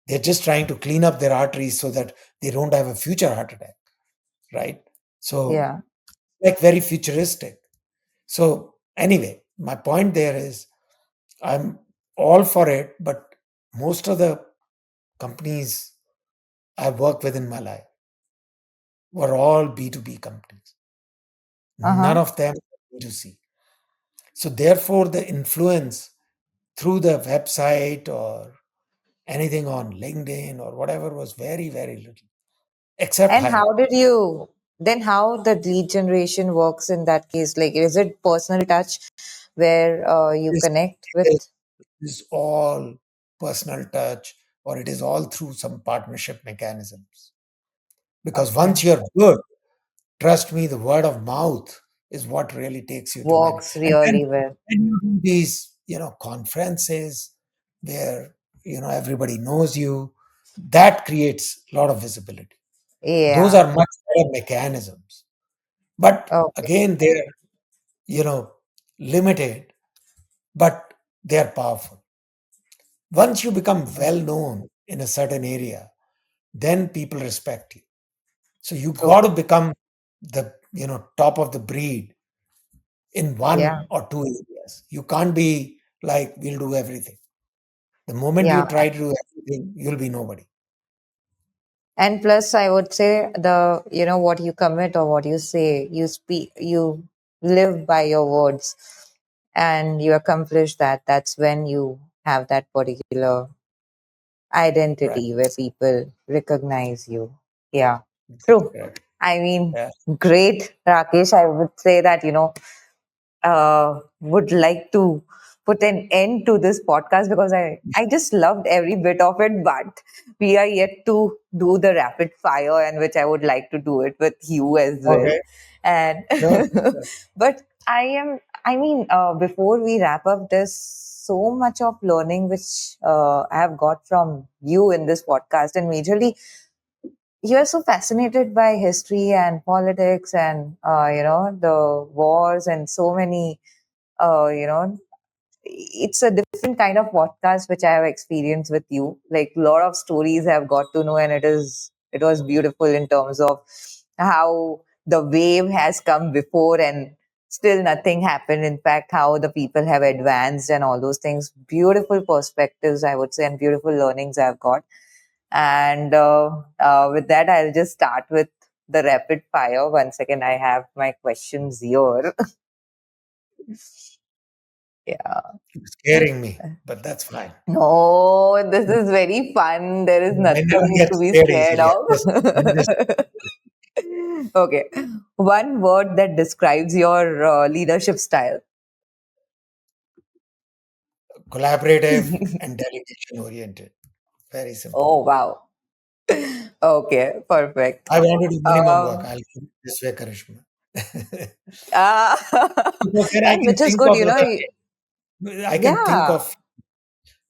They're just trying to clean up their arteries so that they don't have a future heart attack, right? So, Yeah. like very futuristic. So, anyway, my point there is I'm all for it, but most of the companies I've worked with in my life were all B2B companies. None Uh-huh. of them B2C. So, therefore, the influence through the website or anything on LinkedIn or whatever was very, very little, except And hiring. how the lead generation works in that case? Like, is it personal touch where you This connect with? is is all personal touch, or it is all through some partnership mechanisms. Because Okay. once you're good, trust me, the word of mouth is what really takes you to many. Works And then really well. when you do these, conferences where everybody knows you, that creates a lot of visibility. Those Yeah. are much better mechanisms. But Okay. again, they're you know limited, but they're powerful. Once you become Okay. well known in a certain area, then people respect you. So you got True. to become the top of the breed in Yeah. one or two areas. You can't be like we'll do everything. The moment you Yeah. try to do everything, you'll be nobody. And plus, I would say what you commit or what you say, you speak, you live by your words and you accomplish that. That's when you have that particular Right. identity where people recognize you. Yeah, That's true. correct. I mean, Yeah. great, Rakesh. I would say that, would like to put an end to this podcast because I just loved every bit of it. But we are yet to do the rapid fire, and which I would like to do it with you as well. Okay. And Sure. Sure. but I mean, before we wrap up, there's so much of learning which I have got from you in this podcast, and majorly you are so fascinated by history and politics and the wars and so many it's a different kind of podcast which I have experienced with you. Like a lot of stories I've got to know, and it was beautiful in terms of how the wave has come before and still nothing happened. In fact, how the people have advanced and all those things. Beautiful perspectives, I would say, and beautiful learnings I've got. And with that, I'll just start with the rapid fire. One second, I have my questions here. Yeah. It's scaring me, but that's fine. No, this is very fun. There is I never nothing get to be scared scared easily. of. I'm just Okay. One word that describes your leadership style. collaborative and delegation oriented. Very simple. Oh, wow. Okay, perfect. I want to do minimum work. Um, I'll keep it this way, Karishma. uh, Because then I and can which is think good, of other things. I can think yeah, of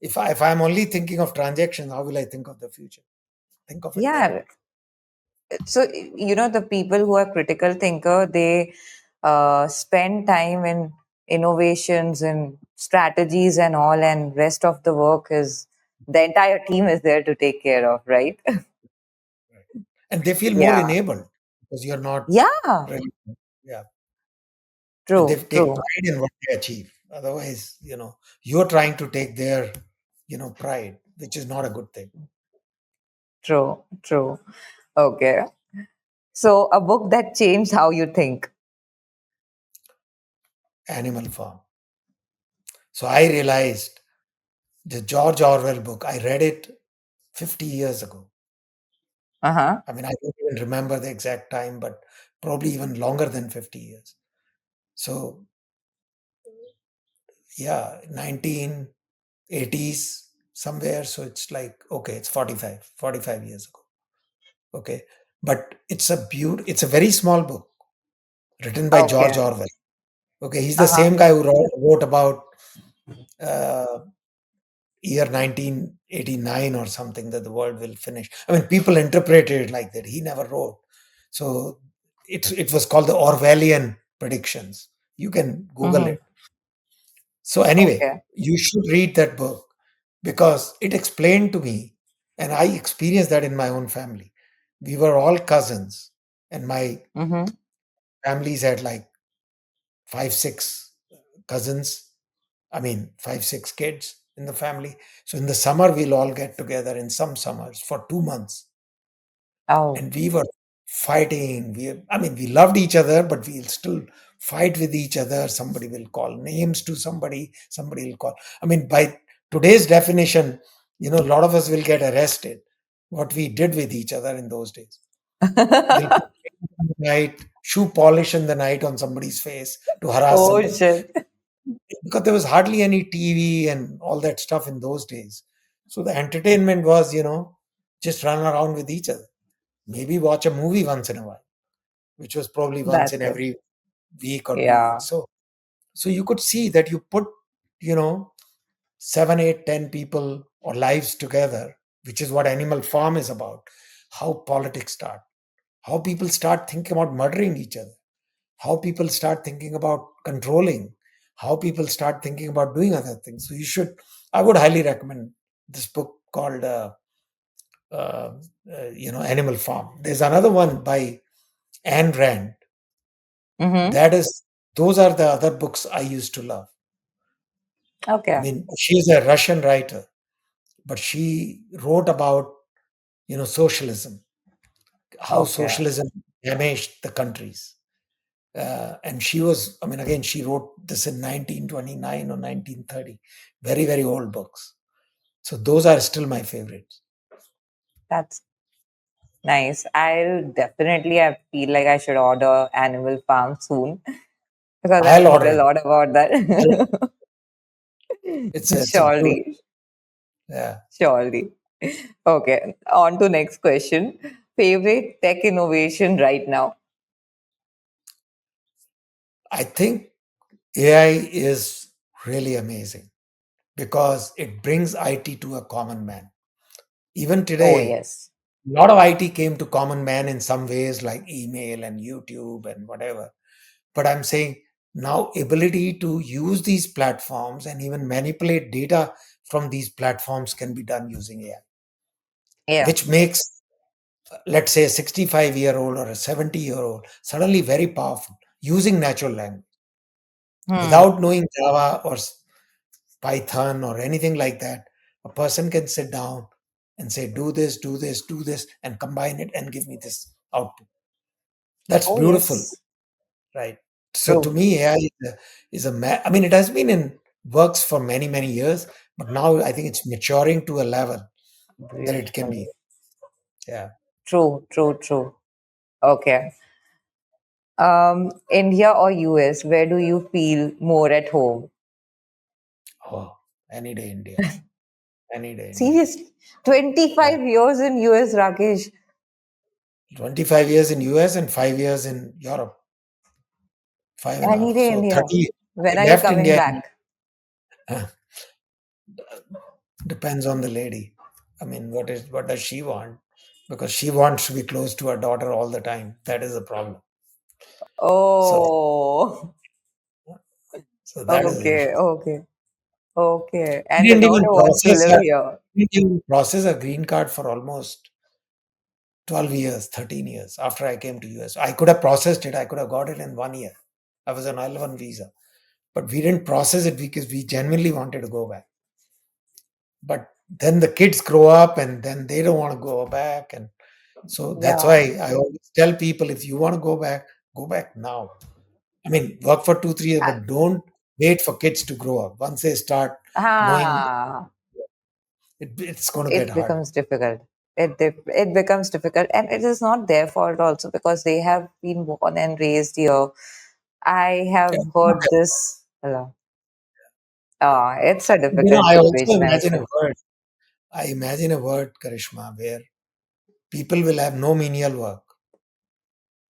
if I'm only thinking of transactions, how will I think of the future? Think of it that yeah. way. So, the people who are critical thinker, they spend time in innovations and strategies and all, and rest of the work is the entire team is there to take care of, right? Right. And they feel more Yeah, enabled because you're not yeah, really, yeah. And they true, take true, pride in what they achieve. Otherwise, you're trying to take their, pride, which is not a good thing. true, true. Okay. So, a book that changed how you think. Animal Farm. So I realized the George Orwell book, I read it 50 years ago. Uh huh. I mean, I don't even remember the exact time, but probably even longer than 50 years. So, yeah, 1980s somewhere. So it's like, okay, it's 45 years ago. Okay. But it's a very small book written by George Okay. Orwell. Okay. He's the Uh huh. same guy who wrote about uh, year 1989 or something that the world will finish. I mean, people interpreted it like that. He never wrote. So it was called the Orwellian predictions. You can Google Mm-hmm. it. So anyway, Okay. you should read that book because it explained to me, and I experienced that in my own family. We were all cousins, and my Mm-hmm. families had like 5, 6 cousins. I mean, 5, 6 kids in the family. So in the summer, we'll all get together in some summers for 2 months. Oh. And we were fighting. I mean, we loved each other, but we'll still fight with each other. Somebody will call names to somebody, somebody will call. I mean, by today's definition, a lot of us will get arrested. What we did with each other in those days. We'll put paint in the night, shoe polish in the night on somebody's face to harass Oh somebody shit. because there was hardly any TV and all that stuff in those days. So the entertainment was, just run around with each other. Maybe watch a movie once in a while, which was probably once That's in it. every week or 2 weeks. Yeah. So you could see that you put, you know, 7, 8, 10 people or lives together, which is what Animal Farm is about. How politics start, how people start thinking about murdering each other, how people start thinking about controlling, how people start thinking about doing other things. So I would highly recommend this book called, uh, Animal Farm. There's another one by Ayn Rand. Mm-hmm. That is, those are the other books I used to love. I Okay. mean, she's a Russian writer, but she wrote about, socialism, how Okay. socialism damaged the countries. And she was, I mean, again, she wrote this in 1929 or 1930. Very, very old books. So those are still my favorites. That's nice. I'll definitely, I feel like I should order Animal Farm soon because I've I'll heard order a it. lot about that. It's a beautiful. Surely, Yeah. surely. Okay, on to next question. Favorite tech innovation right now? I think AI is really amazing because it brings IT to a common man. Even Oh, today, yes. a lot of IT came to common man in some ways, like email and YouTube and whatever. But I'm saying now ability to use these platforms and even manipulate data from these platforms can be done using AI, Yeah. which makes, let's say, a 65-year-old or a 70-year-old suddenly very powerful using natural language Hmm. without knowing Java or Python or anything like that. A person can sit down and say, do this, do this, do this, and combine it and give me this output. That's Oh, beautiful, yes. right? So to True. me, AI I mean, it has been in works for many, many years, but now I think it's maturing to a level that it can Beautiful. be. Yeah. True, true, true. Okay. India or US, where do you feel more at home? Oh, any day India. Any day India. Seriously, Yeah. 25 years in US, Rakesh. 25 years in US and 5 years in Europe. Five and a Any half. day So India. 30. When I are you left coming India. back? Depends on the lady. I mean, what does she want? Because she wants to be close to her daughter all the time. That is the problem. So Oh, so that is the issue. okay, okay, okay. We And the didn't even daughter wants to process live a here. we didn't even process a green card for almost 12 years, 13 years after I came to US. I could have processed it. I could have got it in 1 year. I was on L1 visa. But we didn't process it because we genuinely wanted to go back. But then the kids grow up and then they don't want to go back. And so that's Yeah. why I always tell people, if you want to go back now. I mean, work for 2, 3 years, Uh, but don't wait for kids to grow up. Once they start knowing, Ah, it's going to get it hard. becomes difficult. It becomes difficult, and it is not their fault also because they have been born and raised here. I Yeah, have it's not heard their this a lot. It's a fault. difficult I also situation, I imagine a feel. world. I imagine a world, Karishma, where people will have no menial work.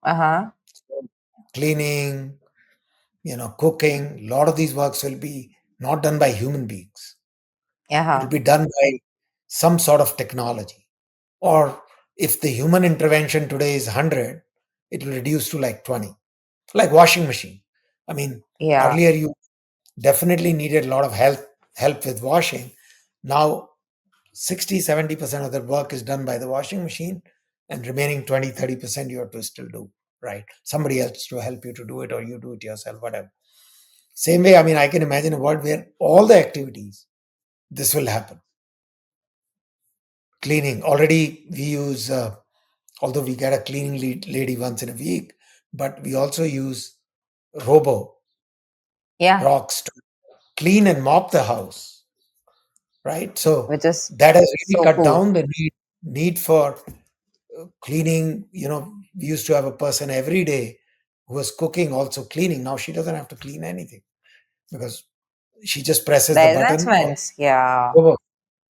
Uh huh. Cleaning, cooking, a lot of these works will be not done by human beings. Uh It will huh. be done by some sort of technology. Or if the human intervention today is 100, it will reduce to like 20. Like washing machine. I mean, Yeah. earlier you definitely needed a lot of help with washing. Now 60-70% of the work is done by the washing machine, and remaining 20-30% you have to still do, right? Somebody else to help you to do it, or you do it yourself, whatever. Same way, I mean, I can imagine a world where all the activities, this will happen. Cleaning, already we use, although we get a cleaning lady once in a week, but we also use robo Yeah. rocks to clean and mop the house, right? So Which is that has really so cut cool. down the need for cleaning. We used to have a person every day who was cooking, also cleaning. Now she doesn't have to clean anything because she just presses the The button or investments. Yeah. over.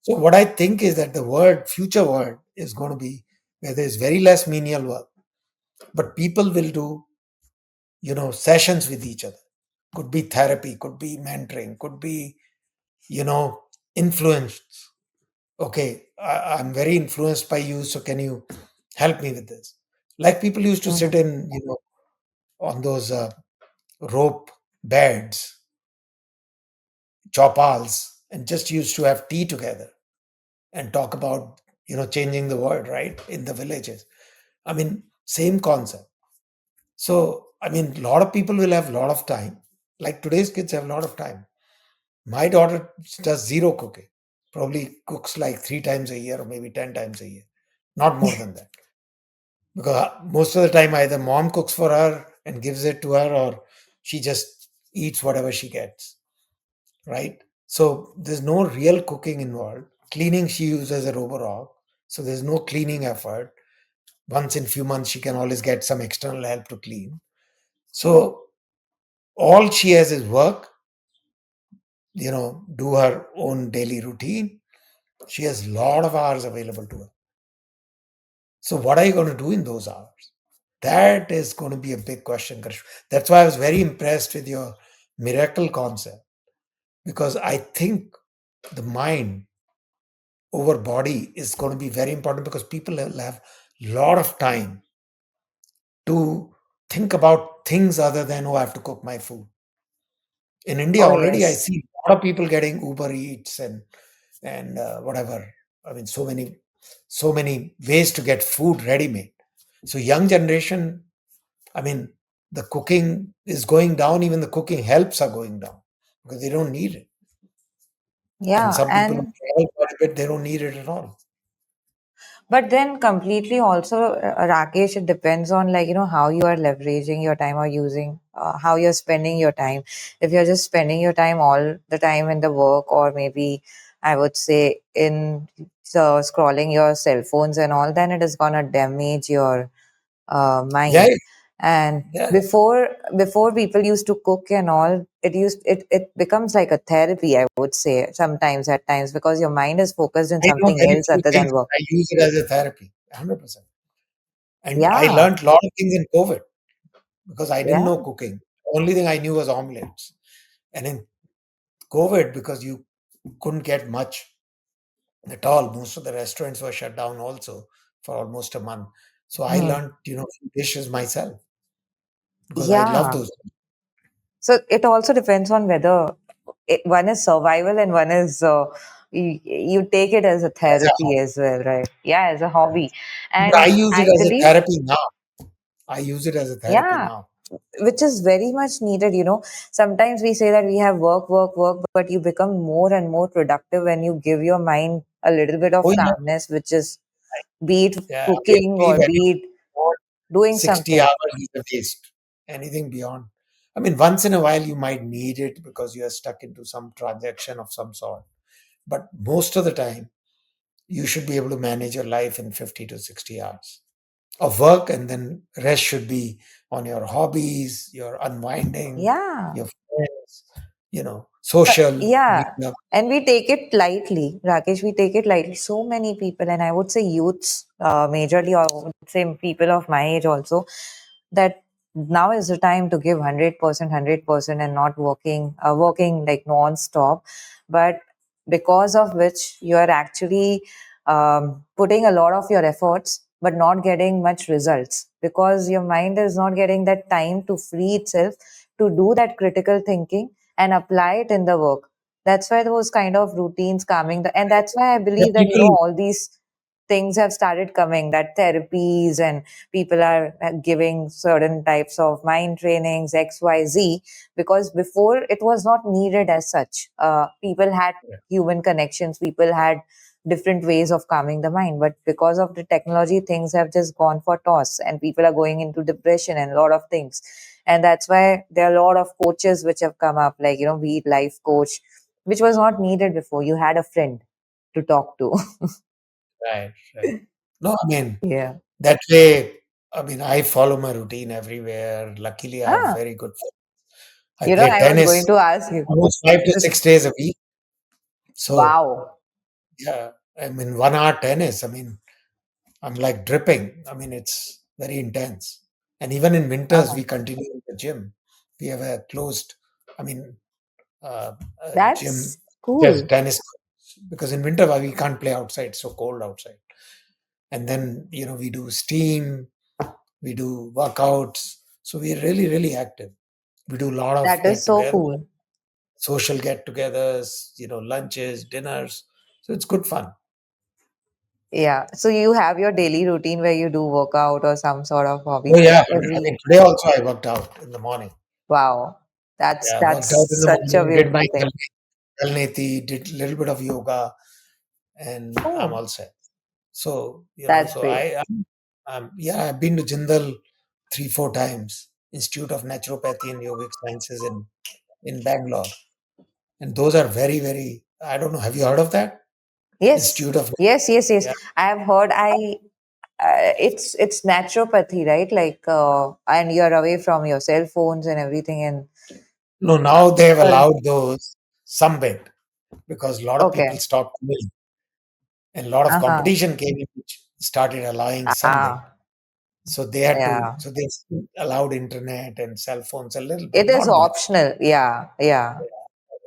So what I think is that the future world is going to be where there's very less menial work, but people will do, sessions with each other. Could be therapy, could be mentoring, could be, you know, influence. Okay, I'm very influenced by you, so can you help me with this? Like people used to sit Hmm. in, on those rope beds, chopals, and just used to have tea together and talk about, changing the world, right? In the villages. I mean, same concept. So, I mean, a lot of people will have a lot of time. Like today's kids have a lot of time. My daughter does zero cooking, probably cooks like 3 times a year or maybe 10 times a year, not more than that. Because most of the time, either mom cooks for her and gives it to her, or she just eats whatever she gets, right? So there's no real cooking involved. Cleaning she uses a Roborock, so there's no cleaning effort. Once in few months, she can always get some external help to clean. So all she has is work, do her own daily routine. She has a lot of hours available to her. So what are you going to do in those hours? That is going to be a big question, Krish. That's why I was very impressed with your miracle concept, because I think the mind over body is going to be very important, because people will have a lot of time to think about things other than, oh, I have to cook my food. In India Oh, already, I yes. see a lot of people getting Uber Eats and whatever. I mean, so many ways to get food ready made. So young generation, I mean, the cooking is going down. Even the cooking helps are going down because they don't need it. And Yeah. some people who And travel quite a bit, they don't need it at all. but then completely also, Rakesh, it depends on like, how you are leveraging your time or using, how you're spending your time. If you're just spending your time all the time in the work, or maybe I would say in scrolling your cell phones and all, then it is going to damage your Yeah, mind. And yeah. before people used to cook and all, it becomes like a therapy, I would say, sometimes at times, because your mind is focused in I know something very else few other things. than work. I use it as a therapy, 100%. And I Yeah, learned a lot of things in COVID because I didn't yeah, know cooking. Only thing I knew was omelets. And in COVID, because you couldn't get much at all, most of the restaurants were shut down also for almost a month. So I hmm, learned, few dishes myself because I love yeah. those. So it also depends on whether one is survival and one is you take it as a As a therapy hobby. as well, right? Yeah, as a hobby. But I And use it I as a believe, therapy now. I use it as a therapy yeah, now. which is very much needed. Sometimes we say that we have work, work, work, but you become more and more productive when you give your mind a little bit Oh of yeah, calmness, which is be it yeah. I cooking believe or be it anything beyond doing 60 something. hours is a waste. Anything beyond. I mean, once in a while you might need it because you are stuck into some transaction of some sort. But most of the time, you should be able to manage your life in 50 to 60 hours of work, and then rest should be on your hobbies, your unwinding, Yeah. your friends, social Yeah. media. And we take it lightly, Rakesh. We take it lightly. So many people, and I would say youths, majorly, or I would say people of my age also, that now is the time to give 100%, 100%, and not working like non-stop. But because of which you are actually putting a lot of your efforts, but not getting much results, because your mind is not getting that time to free itself to do that critical thinking and apply it in the work. That's why those kind of routines coming, and that's why I Yeah, believe that people. all these things have started coming, that therapies and people are giving certain types of mind trainings XYZ, because before it was not needed as such. People had human connections, people had different ways of calming the mind, but because of the technology, things have just gone for toss, and people are going into depression and a lot of things. And that's why there are a lot of coaches which have come up, like, be it life coach, which was not needed before. You had a friend to talk to. Right, right. No, I mean, Yeah. that way, I mean, I follow my routine everywhere. Luckily, I have Ah, very good friends. I play I was going tennis to ask you. almost 5 to 6 days a week. So, Wow. yeah, I mean, 1 hour tennis, I mean, I'm like dripping. I mean, it's very intense. And even in winters, Uh-huh. we continue in the gym. We have a closed, I mean, a gym That's just cool. tennis courts, because in winter we can't play outside, so cold outside. And then we do steam, we do workouts, so we're really really active. We do a lot of That is get so together, cool. social get-togethers, lunches, dinners. So it's good fun. Yeah. So you have your daily routine where you do workout or some sort of Oh hobby yeah, I every. mean today also I worked out in the morning. Wow. That's Yeah, that's worked out in the such a morning, did my beautiful thing. Kalneti, did a little bit of yoga, and I'm Oh, all set. So, that's so great. yeah, I've been to Jindal 3, 4 times, Institute of Naturopathy and Yogic Sciences in Bangalore. And those are very, very, I don't know, have you heard of that? Yes, Institute of yes, yes, yes. yeah. I have heard. It's naturopathy, right? Like, and you're away from your cell phones and everything. And No, now they have uh, allowed those some bit because a lot of people okay, stopped coming and a lot of uh huh. competition came in which started allowing some bit. Ah, So they had to, yeah. so they still allowed internet and cell phones a little bit, It is not much. optional. Yeah, yeah.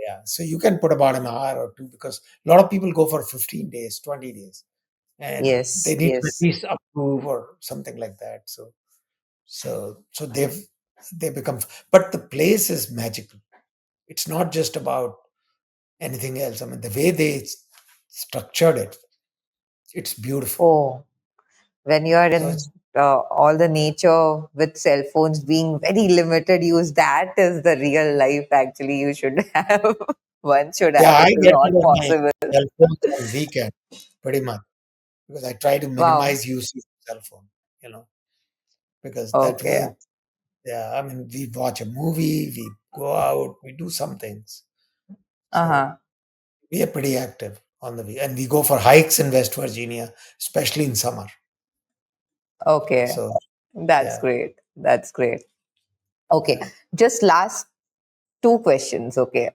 Yeah. So you can put about an hour or two because a lot of people go for 15 days, 20 days, and they Yes, need to at yes. least approve or something like that. So they become, but the place is magical. It's not just about anything else. I mean, the way they structured it, it's beautiful. Oh, when you are So in it's, all the nature with cell phones being very limited use, that is the real life actually you should have. One should yeah, have. I It is get not rid of my possible. cell phones on weekend pretty much because I try to Wow. minimize use of cell phone, you know, because that Okay. way, yeah, I mean, we watch a movie, we go out, we do some things. So Uh-huh. we are pretty active on the week, and we go for hikes in West Virginia, especially in summer. Okay. So That's yeah, great. That's great. Okay. yeah. Just last two questions. Okay.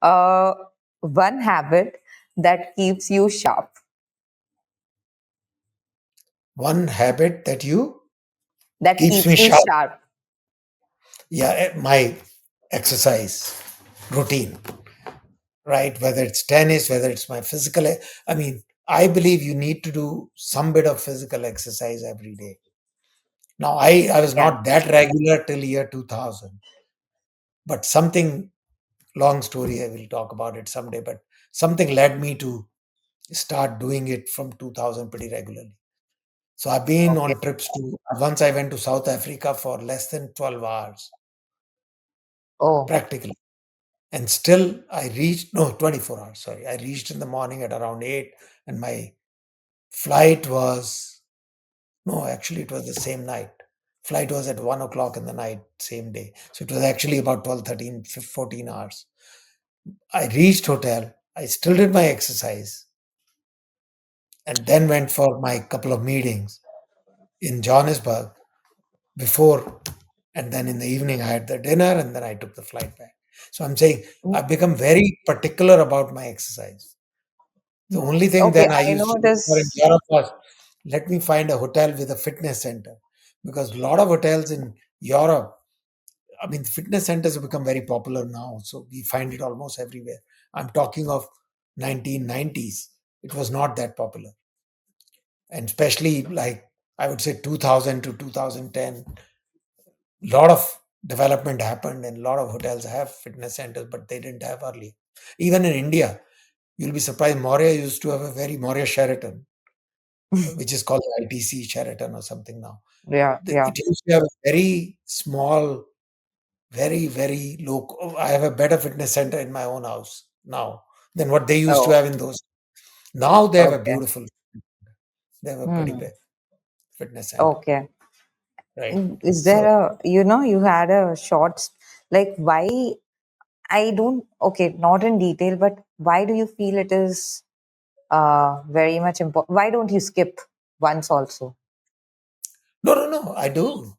Uh, One habit that keeps you sharp, One habit that you that keeps me keeps you sharp. sharp. Yeah, my exercise routine, right? Whether it's tennis, whether it's my physical, I mean, I believe you need to do some bit of physical exercise every day. Now, I was Yeah. not that regular till year 2000, but something, long story, I will talk about it someday, but something led me to start doing it from 2000 pretty regularly. So I've been Okay. on trips to, once I went to South Africa for less than 12 hours, Oh, practically. And still I reached, no, 24 hours, sorry. I reached in the morning at around 8 and my flight was, no, actually it was the same night. Flight was at 1 o'clock in the night, same day. So it was actually about 12, 13, 14 hours. I reached hotel. I still did my exercise and then went for my couple of meetings in Johannesburg before, and then in the evening I had the dinner and then I took the flight back. So I'm saying I've become very particular about my exercise. The only thing okay. then I I used to know look for in this. Europe was, let me find a hotel with a fitness center because a lot of hotels in Europe, I mean, fitness centers have become very popular now. So we find it almost everywhere. I'm talking of 1990s. It was not that popular. And especially like I would say 2000 to 2010, a lot of development happened and a lot of hotels have fitness centers, but they didn't have earlier. Even in India, you'll be surprised. Moria used to have a very Moria Sheraton, which is called ITC Sheraton or something now. Yeah, yeah. It used to have a very small, very, very low. I have a better fitness center in my own house now than what they used to Oh, have in those. Now they have a okay. beautiful, they have a pretty Hmm. big fitness center, Okay. right? Is there So you had a like why I don't, okay, not in detail, but why do you feel it is very much important? Why don't you skip once also? no, no, no, I do.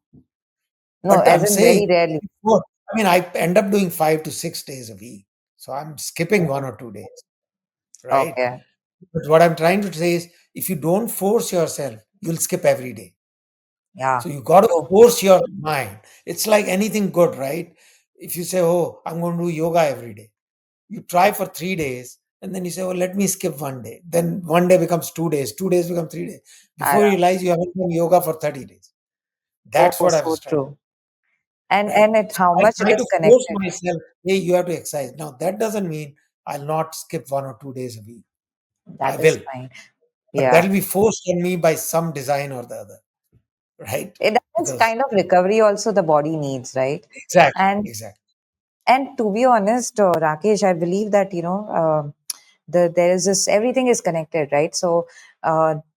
No, But as I'm in saying, very rarely. before, I mean, I end up doing 5 to 6 days a week. So I'm skipping 1 or 2 days, right? Okay. But what I'm trying to say is, if you don't force yourself, you'll skip every day. Yeah. So you got to True. force your mind. It's like anything good, right? If you say, "Oh, I'm going to do yoga every day," you try for 3 days, and then you say, "Oh, let me skip one day." Then one day becomes 2 days, 2 days become 3 days. Before you Yeah. realize, you haven't done yoga for 30 days. That's Oh, what I so was trying, true. right? And it So how I much it try is to force connected. myself. Hey, you have to exercise. Now that doesn't mean I'll not skip 1 or 2 days a week. I That is will, fine. but Yeah. that'll be forced on me by some design or the other, right? That is Because kind of recovery also the body needs, right? exactly, And exactly. and to be honest, Rakesh, I believe that there is this everything is connected, right? So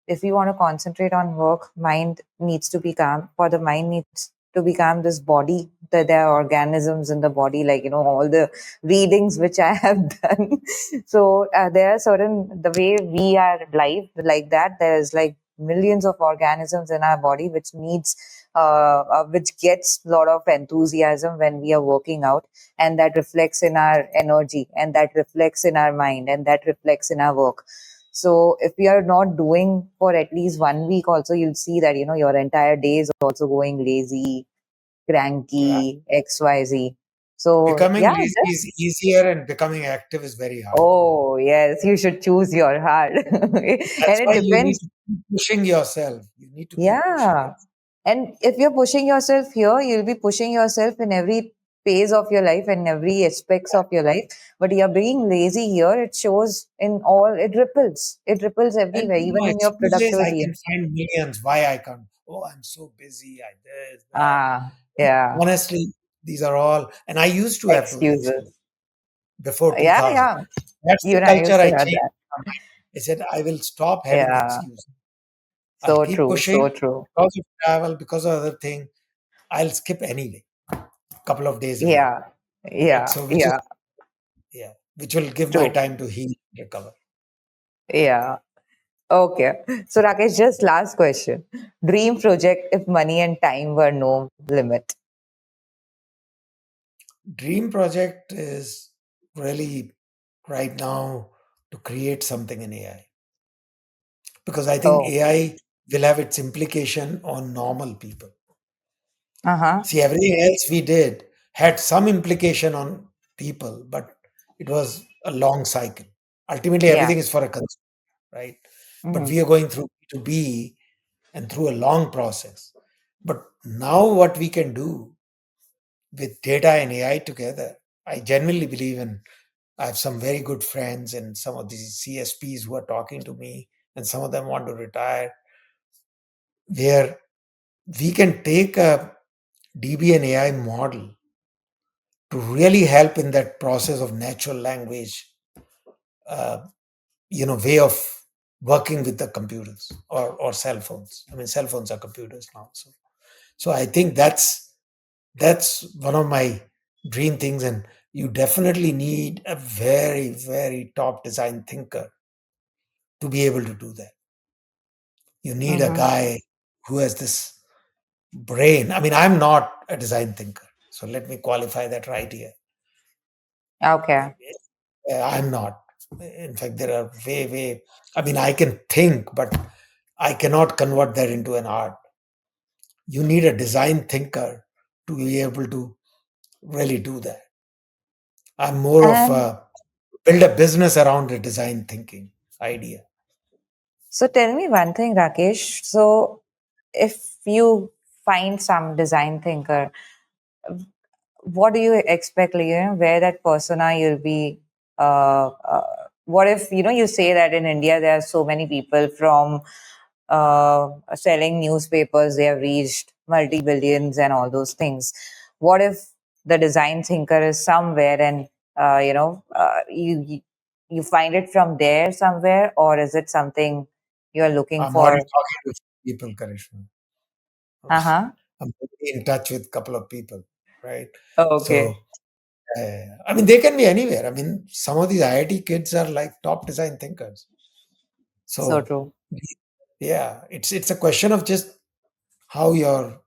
if we want to concentrate on work, mind needs to be calm. For the mind needs to become this body, that there are organisms in the body, like, all the readings which I have done. So there are certain, the way we are live like that, there is like millions of organisms in our body which needs which gets a lot of enthusiasm when we are working out, and that reflects in our energy, and that reflects in our mind, and that reflects in our work. So if we are not doing for at least 1 week also, you'll see that your entire day is also going lazy, Right. cranky, XYZ. So Becoming yeah, lazy just, is easier and becoming active is very hard. oh yes, you should choose your heart. And That's it why you need depends. to keep pushing yourself. You need to keep pushing Yeah. yourself. And if you're pushing yourself here, you'll be pushing yourself in every phase of your life and every aspects of your life. But you're being lazy here, it shows in all, it ripples. It ripples And everywhere, even in your excuses I productivity. can find millions why I can't. Oh, I'm so busy. I this, that. Ah, yeah. Honestly, these are all, and I used to have those excuses Excuses. before Yeah, 2000. yeah. That's You the and I culture used to I have changed that. in my mind. I said, I will stop having Yeah. excuses. I'll So keep true. pushing So true. because of travel, because of other thing. I'll skip anyway, couple of days a week. Yeah. Right. Yeah. So, which is, Yeah. yeah, which will give my True. time to heal, recover. Yeah. Okay. So Rakesh, just last question. Dream project if money and time were no limit. Dream project is really right now to create something in AI because I think Oh. AI will have its implication on normal people. Uh-huh. See, everything else we did had some implication on people, but it was a long cycle. Ultimately, Yeah. everything is for a consumer, right? But Mhm. we are going through B2B and through a long process. But now, what we can do with data and AI together, I genuinely believe in. I have some very good friends and some of these CSPs who are talking to me, and some of them want to retire, where we can take a DB and AI model to really help in that process of natural language, uh, way of working with the computers or cell phones. I mean, cell phones are computers now. So I think that's one of my dream things, and you definitely need a very, very top design thinker to be able to do that. You need a Mm-hmm. guy who has this brain. I mean, I'm not a design thinker, so let me qualify that right here. Okay. I'm not. In fact, there are way. I mean, I can think, but I cannot convert that into an art. You need a design thinker to be able to really do that. I'm more of And a build a business around a design thinking idea. so tell me one thing, Rakesh. So if you find some design thinker, what do you expect, like, where that persona you'll be, what if, you say that in India there are so many people from selling newspapers, they have reached multi-billions and all those things. What if the design thinker is somewhere, and you find it from there somewhere, or is it something you're looking I'm already for? talking to people, Karishma. Uh-huh. I'm in touch with a couple of people, right? Okay. So, I mean, they can be anywhere. I mean, some of these IIT kids are like top design thinkers. So So, true. yeah, it's a question of just how your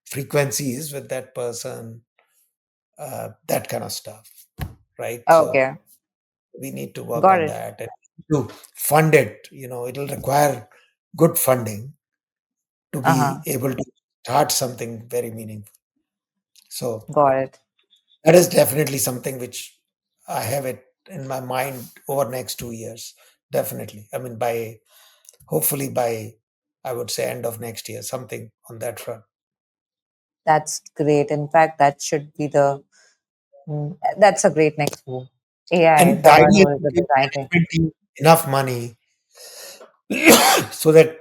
frequency is with that person, that kind of stuff, right? So Okay. we need to work Got on it. that and to fund it. It'll require good funding to be Uh-huh. able to start something very meaningful. So Got it. that is definitely something which I have it in my mind over next 2 years. Definitely. I mean, hopefully by I would say end of next year, something on that front. That's great. In fact, that's a great next move. AI, And the someone idea who is is to a give design thinker. management team enough money so that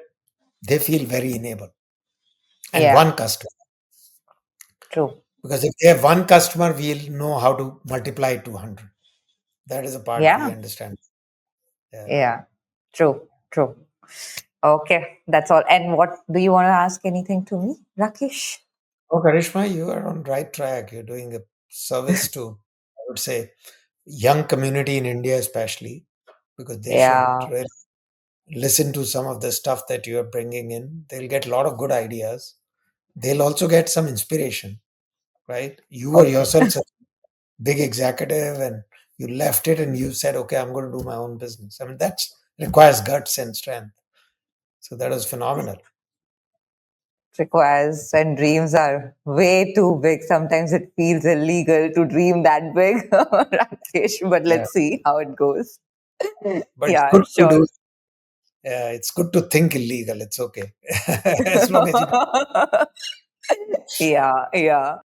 they feel very enabled. And Yeah, one customer. true. Because if they have one customer, we'll know how to multiply it to 100. That is a part we Yeah, understand. Yeah. yeah, true, true. Okay, that's all. And what do you want to ask anything to me, Rakesh? Oh, Karishma, you are on right track. You're doing a service to, I would say, young community in India, especially because they should Yeah, really listen to some of the stuff that you are bringing in. They'll get a lot of good ideas. They'll also get some inspiration, right? You were okay. yourself such a big executive and you left it and you said, okay, I'm going to do my own business. I mean, that requires guts and strength. So that was phenomenal. Requires and dreams are way too big. Sometimes it feels illegal to dream that big, Rakesh, but Yeah. let's see how it goes. But it's Yeah, good to sure. do. It's good to think illegal. It's okay. As long as you Yeah, yeah.